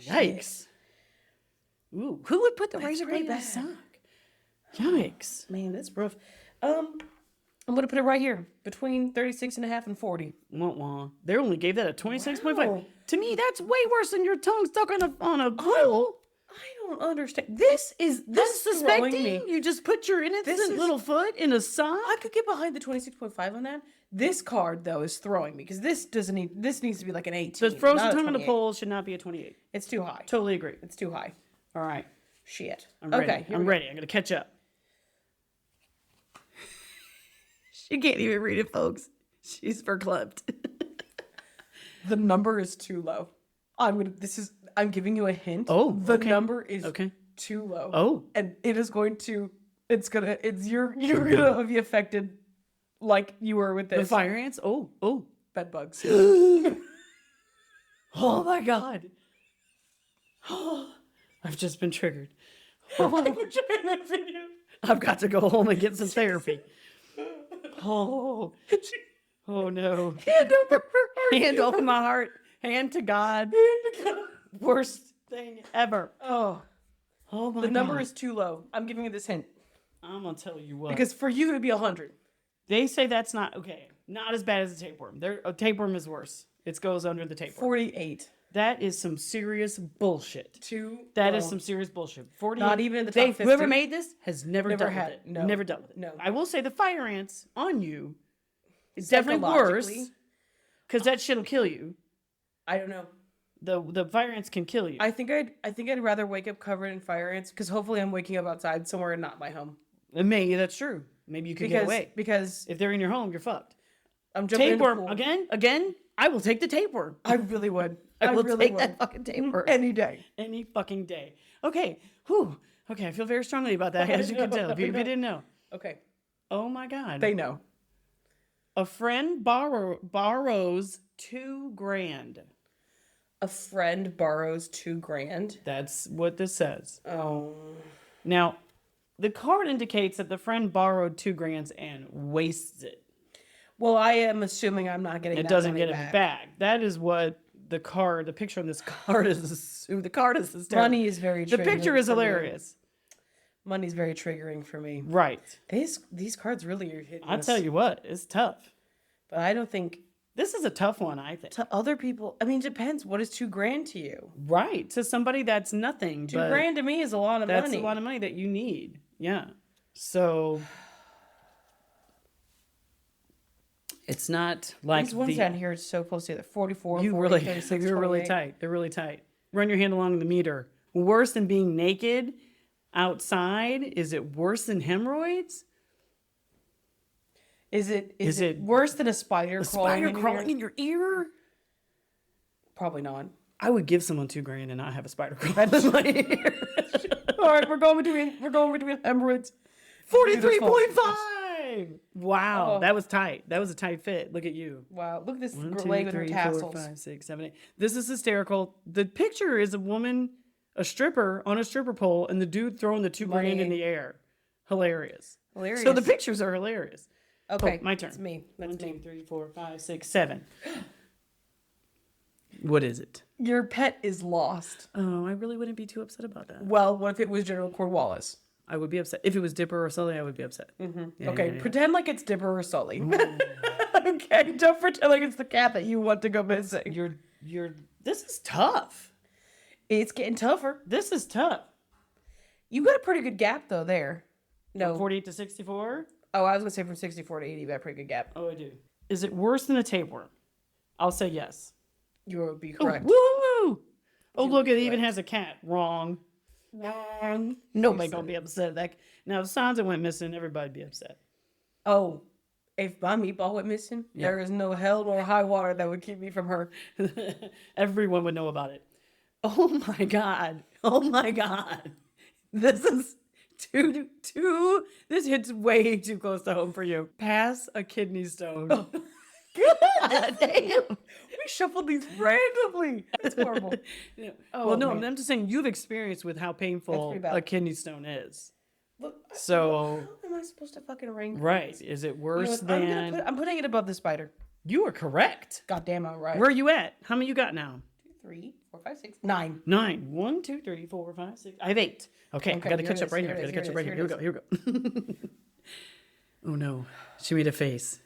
Yikes. Ooh, who would put the That's razor blade pretty in a bad. sock? Yikes. Man, that's rough. I'm gonna put it right here between 36 and a half and 40. Wah-wah. They only gave that a 26.5. Wow. To me, that's way worse than your tongue stuck on a pole. I don't understand. This is Unsuspecting? me. You just put your innocent little foot in a sock? I could get behind the 26.5 on that. This card though is throwing me because this doesn't need. This needs to be like an 18. The frozen not a tongue on the 28. pole should not be a 28. It's too high. Totally agree. It's too high. All right. Shit. I'm ready. Okay. here I'm we go. ready. I'm going to catch up. She can't even read it, folks. She's verklempt. The number is too low. I'm giving you a hint. Oh, the okay. number is Okay. too low. Oh. And it is going to. You're gonna be affected, like you were with The this. fire ants? Oh. Bed bugs. Oh my God. I've just been triggered. I've got to go home and get some therapy. Oh no. Hand over my heart. Hand to God. Worst thing ever. Oh, Oh my the number God. is too low. I'm giving you this hint I'm gonna tell you what. because for you it'd be 100. they say that's not okay. Not as bad as a tapeworm. A tapeworm is worse. It goes under the tapeworm. 48. That is some serious bullshit. That is some serious bullshit. 48. Not even in the they, top 50. whoever made this has never dealt had with it. no, Never dealt with it. no. I will say the fire ants on you is definitely worse because that shit'll kill you. I don't know. The fire ants can kill you. I think I'd rather wake up covered in fire ants because hopefully I'm waking up outside somewhere and not my home. Maybe that's true. Maybe you can get away because if they're in your home, you're fucked. I'm jumping Tapeworm again. I will take the tapeworm. I really would. I will take that fucking tapeworm any day, any fucking day. Okay. Whew. Okay. I feel very strongly about that, as you can tell. If you didn't know. Okay. Oh my God. They know. A friend borrows $2,000. A friend borrows $2,000. That's what this says. Oh. Now, the card indicates that the friend borrowed $2,000 and wastes it. Well, I am assuming I'm not getting. It doesn't get it back. That is what the picture on this card is. The card is hysterical. Money is very. The picture is hilarious. Money's very triggering for me. Right. These cards really are hitting. I'll tell you what, it's tough. But I don't think this is a tough one. I think to other people. I mean, it depends. What is $2,000 to you? Right. To somebody that's nothing. $2,000 to me is a lot of money. That's a lot of money that you need. Yeah. So it's not like these ones down here are so close together. 44, you 40, really, 36, you're really tight. They're really tight. Run your hand along the meter. Worse than being naked outside? Is it worse than hemorrhoids? Is it worse than a spider crawling in your ear? Probably not. I would give someone $2,000 and not have a spider crawl in my ear. All right, we're going between hemorrhoids. 43.5. Wow, that was tight. That was a tight fit. Look at you. Wow, look at this 1, 2, leg with her 3, 4, tassels. 5, 6, 7, 8. This is hysterical. The picture is a woman, a stripper on a stripper pole, and the dude throwing the $2,000 in the air. Hilarious. So the pictures are hilarious. Okay, my turn. It's me. That's 1, 2, me. 3, 4, 5, 6, 7. What is it? Your pet is lost. Oh, I really wouldn't be too upset about that. Well, what if it was General Cornwallis? I would be upset. If it was Dipper or Sully, I would be upset. Mm-hmm. Yeah, okay, yeah. pretend like it's Dipper or Sully. Okay, don't pretend like it's the cat that you want to go missing. This is tough. It's getting tougher. This is tough. You got a pretty good gap though there. No. 48 to 64? Oh, I was gonna say from 64 to 80, you got a pretty good gap. Oh, I do. Is it worse than a tapeworm? I'll say yes. You would be correct. Oh, woo! Oh, look, it even has a cat. Wrong. Nobody gonna be upset at that. Now, if Sansa went missing, everybody'd be upset. Oh, if my meatball went missing, there is no hell nor high water that would keep me from her. Everyone would know about it. Oh my God. Oh my God. This is too, this hits way too close to home for you. Pass a kidney stone. Oh. God damn. We shuffled these randomly. That's horrible. Yeah. Well, no, I'm just saying you've experienced with how painful a kidney stone is. Look, so how am I supposed to fucking rank? Right. Is it worse than... I'm putting it above the spider. You are correct. God damn, I'm right. Where are you at? How many you got now? 2, 3, 4, 5, 6, 9. 9. 1, 2, 3, 4, 5, 6. I have 8. Okay, I gotta catch up right here. Here we go. Here we go. Oh no. She made a face.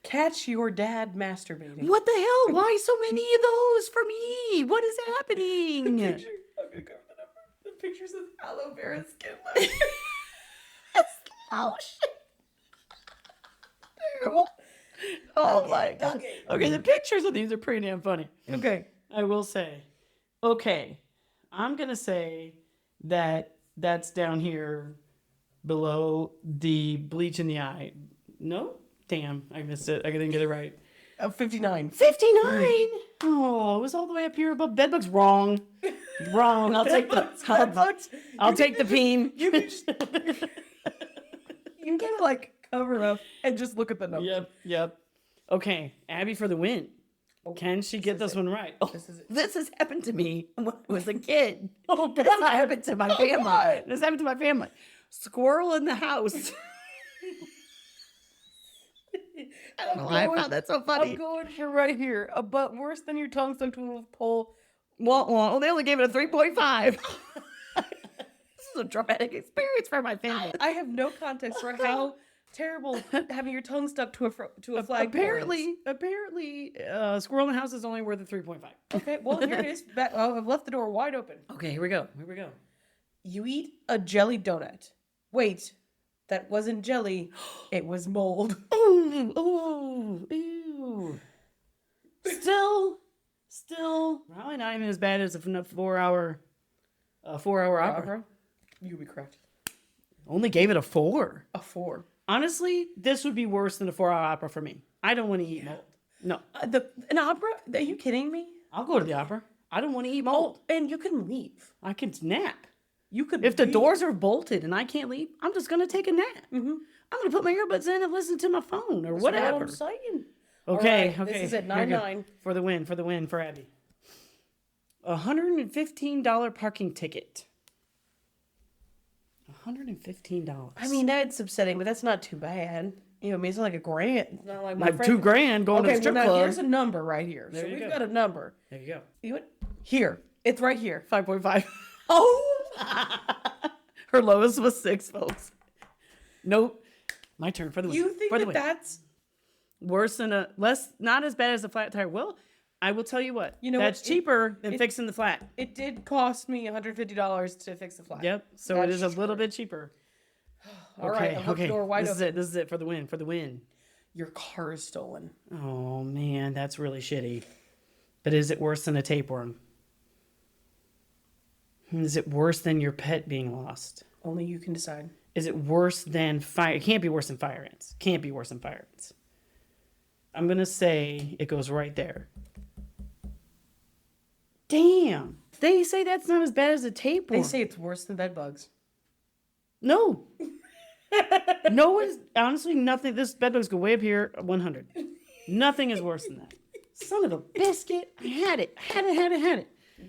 Catch your dad masturbating. What the hell? Why so many of those for me? What is happening? I'm gonna cover the pictures of aloe vera skin. Oh shit. Oh my God. Okay, the pictures of these are pretty damn funny. Okay. I will say. Okay. I'm gonna say that that's down here below the bleach in the eye. No? Damn, I missed it. I didn't get it right. 59. 59? Oh, it was all the way up here above bedbugs. Wrong. Wrong. I'll take I'll take the peen. You gotta like cover up and just look at the numbers. Yep. Okay, Abby for the win. Can she get this one right? Oh, this has happened to me when I was a kid. Oh, this happened to my family. This happened to my family. Squirrel in the house. I don't know why I found that so funny. I'm going for right here. But worse than your tongue stuck to a pole. Well, they only gave it a 3.5. This is a traumatic experience for my family. I have no context for how terrible having your tongue stuck to a flag. Apparently, Squirrel in the House is only worth a 3.5. Okay, well, here it is. I've left the door wide open. Okay, here we go. You eat a jelly donut. Wait, that wasn't jelly. It was mold. Ooh, ew. Still, probably not even as bad as a 4-hour opera. You would be correct. Only gave it a 4. A 4. Honestly, this would be worse than a 4-hour opera for me. I don't want to eat mold. No. An opera? Are you kidding me? I'll go to the opera. I don't want to eat mold. And you can leave. I can nap. You could. If the doors are bolted and I can't leave, I'm just going to take a nap. Mm-hmm. I'm going to put my earbuds in and listen to my phone or whatever. That's what I'm saying. Okay. This is at 9-9. For the win for Abby. $115 parking ticket. $115. I mean, that's upsetting, but that's not too bad. You know, I mean, it's not like $1,000. It's not like my friend. $2,000 going to the strip club. Here's a number right here. So we've got a number. There you go. You know what? Here. It's right here. 5.5. Oh! Her lowest was 6, folks. Nope. My turn for the win. You think that's worse than not as bad as a flat tire? Well, I will tell you what. You know that's cheaper than fixing the flat. It did cost me $150 to fix the flat. Yep. So it is a little bit cheaper. All right. Okay. Door wide open. This is it for the win. Your car is stolen. Oh man, that's really shitty. But is it worse than a tapeworm? Is it worse than your pet being lost? Only you can decide. Is it worse than fire? It can't be worse than fire ants. I'm going to say it goes right there. Damn. They say that's not as bad as a tapeworm. They say it's worse than bed bugs. No. No one's, honestly, nothing. This bed bugs go way up here, 100. Nothing is worse than that. Son of a biscuit. I had it.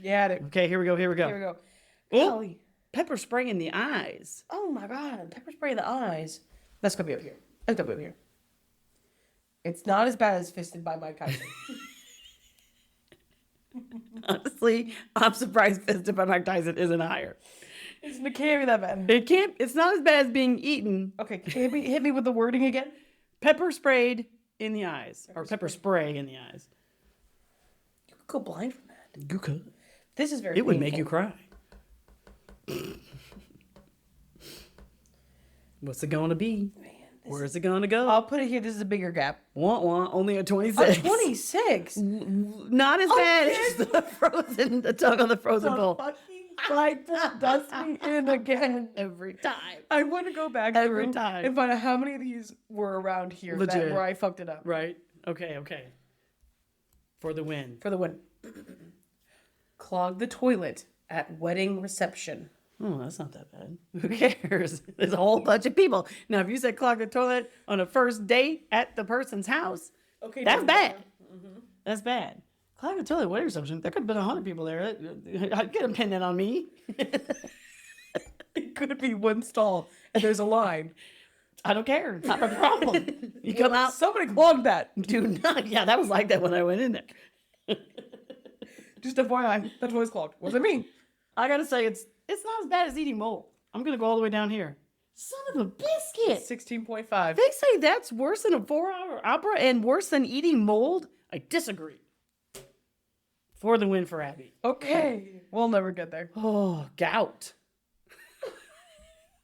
You had it. Okay, here we go. Oh, pepper spray in the eyes. Oh my God. Pepper spray in the eyes. That's going to be up here. It's not as bad as Fisted by Mike Tyson. Honestly, I'm surprised Fisted by Mike Tyson isn't higher. It can't be that bad. It's not as bad as being eaten. Okay, hit me with the wording again. Pepper sprayed in the eyes. Pepper spray in the eyes. You could go blind from that. You could. This is very It would make you cry. What's it going to be? Man, where's it going to go? I'll put it here. This is a bigger gap. Only a 26. A 26? Not as bad as the tongue on the frozen bowl. Fucking dust me in again. Every time. I want to go back every time and find out how many of these were around here where I fucked it up. Right. Okay. For the win. Clog the toilet at wedding reception. Oh, that's not that bad. Who cares? There's a whole bunch of people. Now, if you said clog the toilet on a first date at the person's house, okay, that's bad. Mm-hmm. That's bad. Clog the toilet wedding reception. There could have been 100 people there. I'd get them pinned in on me. It could be one stall and there's a line. I don't care. It's not my problem. You come out. Somebody clogged that. Do not. Yeah, that was like that when I went in there. Just FYI, that toilet's clogged. What does it mean? I gotta say, it's not as bad as eating mold. I'm gonna go all the way down here. Son of a biscuit. 16.5. They say that's worse than a 4-hour opera and worse than eating mold. I disagree. For the win for Abby. Okay. We'll never get there. Oh, gout.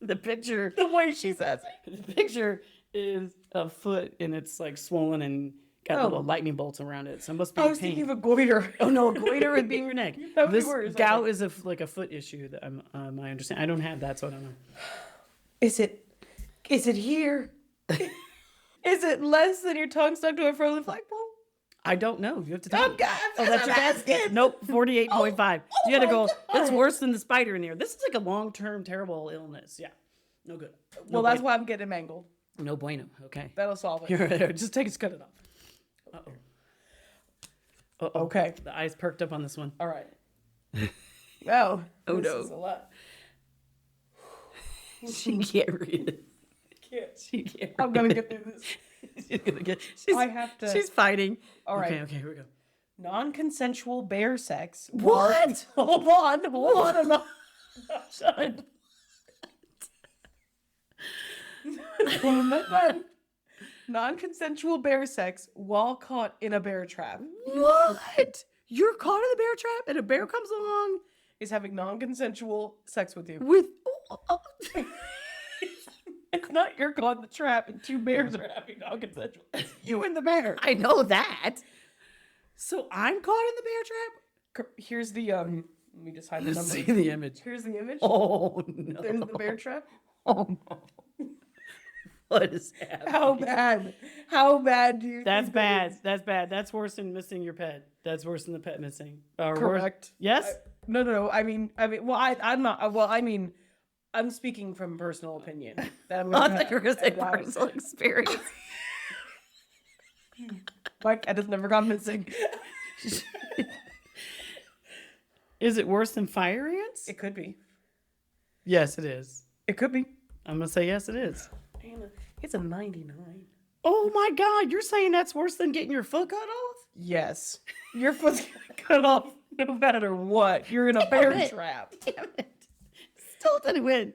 The picture. The way she says it. The picture is a foot and it's like swollen and got little lightning bolts around it. So it must be I was thinking of a goiter. Oh no, a goiter would be in your neck. That would this be worse. Gout is like a foot issue that I understand. I don't have that, so I don't know. Is it here? Is it less than your tongue stuck to a frozen flagpole? I don't know. You have to tell me. God, oh, that's your basket. Nope, 48.5. You had to go, that's worse than the spider in here. This is like a long-term terrible illness. Yeah. No good. Well, that's why I'm getting mangled. No bueno. Okay. That'll solve it. Here, just cut it off. Uh-oh. Okay. The eyes perked up on this one. All right. Well, oh this no. is a lot. She can't read it. She can't. I'm gonna get through this. I have to. She's fighting. All right. Okay, here we go. Non-consensual bear sex. What? Hold on. Shut. Non-consensual bear sex while caught in a bear trap. What? You're caught in the bear trap and a bear comes along Is having non-consensual sex with you. with. It's not you're caught in the trap and two bears are having non-consensual. It's you and the bear. I know that. So I'm caught in the bear trap? Here's the let me just hide the number. See the image. Here's the image. Oh, no. There's the bear trap. Oh, no. What is happening? How bad? How bad do you That's think bad. That's bad. That's worse than missing your pet. That's worse than the pet missing. Or Correct. Yes? No. I mean, well, I'm not. Well, I mean, I'm speaking from personal opinion. That I thought you were going to say personal experience. My cat has never gone missing. Is it worse than fire ants? It could be. Yes, it is. It could be. I'm going to say yes, it is. Anna, it's a 99. Oh my God, you're saying that's worse than getting your foot cut off? Yes. Your foot's gonna cut off no matter what. You're in a bear trap. Damn it. Still didn't win.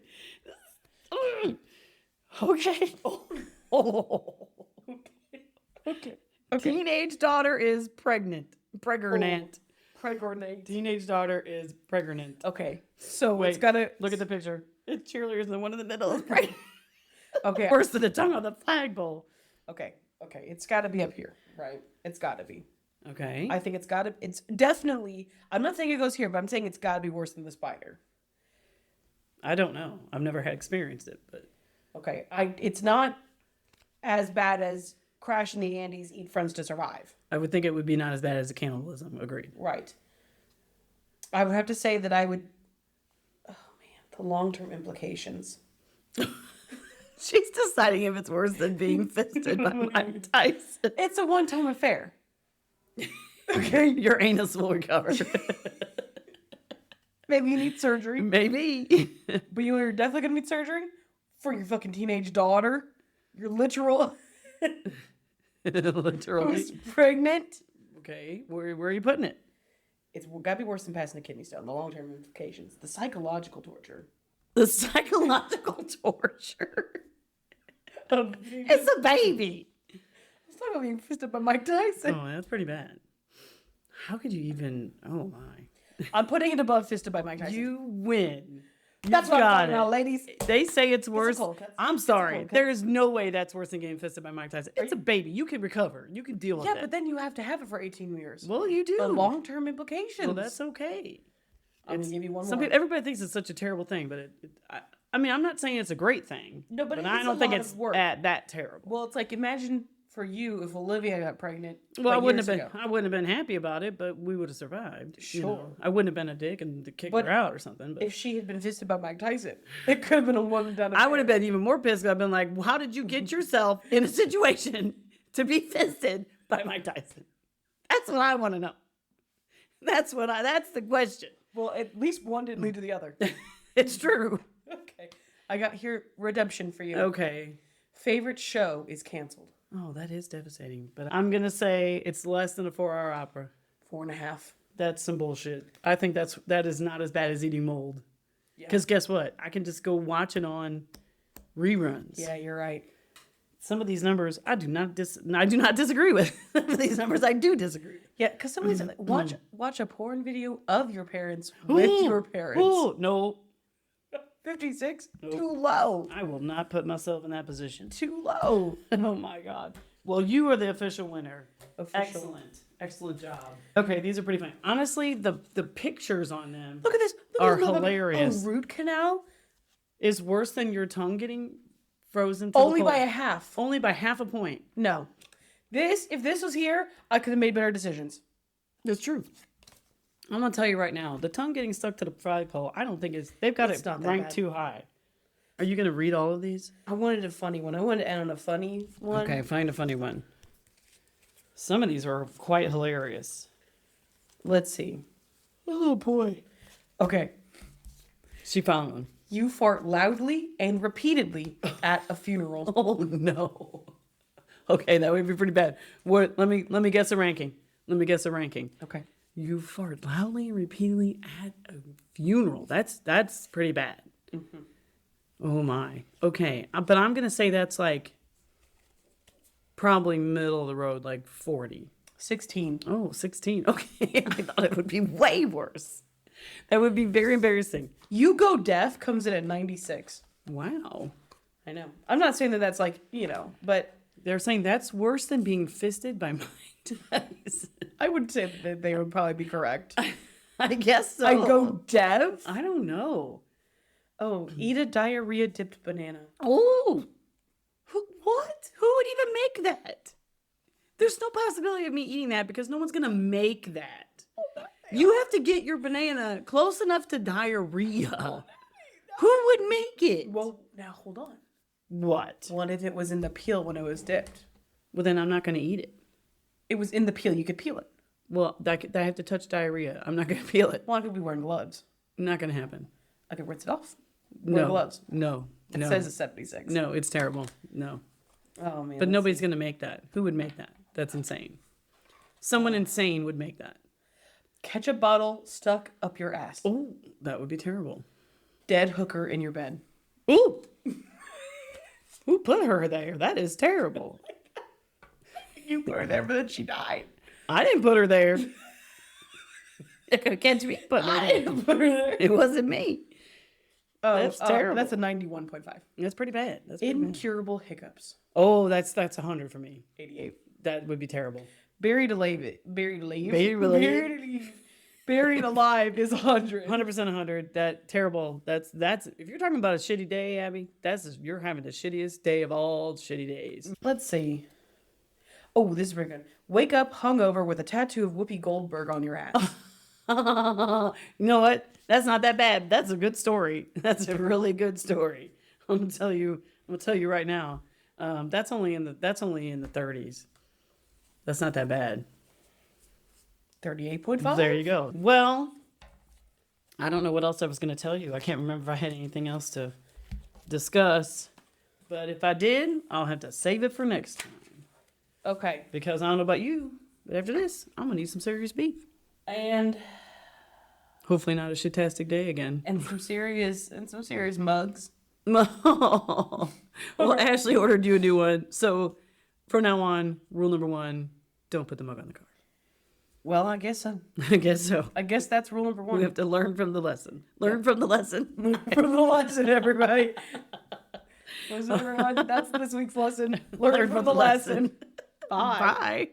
Okay. Oh. Okay. Teenage daughter is pregnant. Pregnant. Pregnant. Teenage daughter is pregnant. Okay. So Wait, it's gotta look at the picture. It's cheerleaders and the one in the middle is pregnant. Okay. Worse than the tongue on the flagpole. Okay. It's gotta be up here, right? It's gotta be. Okay. I think it's definitely, I'm not saying it goes here, but I'm saying it's gotta be worse than the spider. I don't know. I've never had experienced it, but Okay. It's not as bad as crash in the Andes, eat friends to survive. I would think it would be not as bad as the cannibalism. Agreed. Right. I would have to say that I would, oh man, the long-term implications. She's deciding if it's worse than being fisted by Mike Tyson. It's a one-time affair. Okay, your anus will recover. Maybe you need surgery, Maybe. but you're definitely gonna need surgery for your fucking teenage daughter. Your literal Literally. who's pregnant. Okay, where are you putting it? It's gotta be worse than passing a kidney stone. The long-term implications, the psychological torture. The psychological torture. It's a baby. It's not being fisted by Mike Tyson. Oh, that's pretty bad. How could you even? Oh my! I'm putting it above fisted by Mike Tyson. You win. That's You what I'm got talking about, ladies. They say it's worse. cold cut. I'm It's a sorry. cold cut. There is no way that's worse than getting fisted by Mike Tyson. It's a baby. You can recover. You can deal with Yeah, that. but then you have to have it for 18 years. Well, you do. The long-term implications. Well, that's okay. I'm gonna give you one Some more. people, everybody thinks it's such a terrible thing, but I mean, I'm not saying it's a great thing. No, but I it's don't a think lot it's of work. that terrible. Well, it's like imagine for you if Olivia got pregnant. Well, I like, wouldn't years have been. ago. I wouldn't have been happy about it, but we would have survived. you know. Sure. I wouldn't have been a dick and kicked But her out or something. But If she had been fisted by Mike Tyson, it could have been a woman done. I would have been even more pissed. 'Cause I've been like, well, how did you get yourself in a situation to be fisted by Mike Tyson? That's what I want to know. That's the question. Well, at least one didn't lead to the other. It's true. Okay. I got here redemption for you. Okay. Favorite show is canceled. Oh, that is devastating. But I'm going to say it's less than a 4-hour opera. 4.5. That's some bullshit. I think that is not as bad as eating mold. Because guess what? I can just go watch it on reruns. Yeah, you're right. Some of these numbers I do not disagree with. Some of these numbers I do disagree with. Yeah, because some of these watch a porn video of your parents with your parents. Oh, no. 56? Nope. Too low. I will not put myself in that position. Too low. Oh my God. Well, you are the official winner. Official. Excellent job. Okay, these are pretty funny. Honestly, the pictures on them Look at this. are Look at this. hilarious. A root canal? Is worse than your tongue getting frozen. Only by a half. Only by half a point. No. If this was here, I could have made better decisions. That's true. I'm gonna tell you right now, the tongue getting stuck to the flagpole, I don't think they've got It's it not that ranked bad. too high. Are you gonna read all of these? I wanted a funny one. I wanted to end on a funny one. Okay, find a funny one. Some of these are quite hilarious. Let's see. Oh boy. Okay. She found one. You fart loudly and repeatedly at a funeral. Oh no. Okay, that would be pretty bad. What? Let me guess a ranking. Okay. You fart loudly and repeatedly at a funeral. That's pretty bad. Oh my. Okay. But I'm going to say that's like probably middle of the road, like 40. 16. Oh, 16. Okay. I thought it would be way worse. That would be very embarrassing. You Go Deaf comes in at 96. Wow. I know. I'm not saying that that's like, but They're saying that's worse than being fisted by Mike Tyson. I would say that they would probably be correct. I guess so. I Go Deaf? I don't know. Oh, eat a diarrhea dipped banana. Oh. What? Who would even make that? There's no possibility of me eating that because no one's going to make that. You have to get your banana close enough to diarrhea. Who would make it? Well, now hold on. What? What if it was in the peel when it was dipped? Well, then I'm not going to eat it. It was in the peel. You could peel it. Well, I have to touch diarrhea. I'm not going to peel it. Well, I could be wearing gloves. Not going to happen. I could rinse it off. Wear gloves. No. It says it's 76. No, it's terrible. No. Oh, man. But nobody's going to make that. Who would make that? That's insane. Someone insane would make that. Ketchup bottle stuck up your ass. Oh, that would be terrible. Dead hooker in your bed. Ooh. Who put her there? That is terrible. You put her there, but then she died. I didn't put her there. It can't be put her I there. didn't put her there. It wasn't me. Oh, That's terrible. That's a 91.5. That's pretty bad. That's pretty bad. Incurable hiccups. Oh, that's 100 for me. 88. That would be terrible. Buried alive. Buried alive. Buried alive. Buried alive. Buried alive is 100. 100% 100. That terrible. That's if you're talking about a shitty day, Abby, you're having the shittiest day of all shitty days. Let's see. Oh, this is very good. Wake up hungover with a tattoo of Whoopi Goldberg on your ass. You know what? That's not that bad. That's a good story. That's a really good story. I'm gonna tell you right now. That's only in the 30s. That's not that bad. 38.5. There you go. Well, I don't know what else I was going to tell you. I can't remember if I had anything else to discuss. But if I did, I'll have to save it for next time. Okay. Because I don't know about you, but after this, I'm going to need some serious beef. And Hopefully not a shitastic day again. some serious mugs. Well, Ashley ordered you a new one. So from now on, rule number 1, don't put the mug on the car. Well, I guess so. I guess so. I guess that's rule number 1. We have to learn from the lesson. Learn from the lesson. From the lesson, everybody. Listen, everyone. That's this week's lesson. Learn from the lesson. Bye. Bye.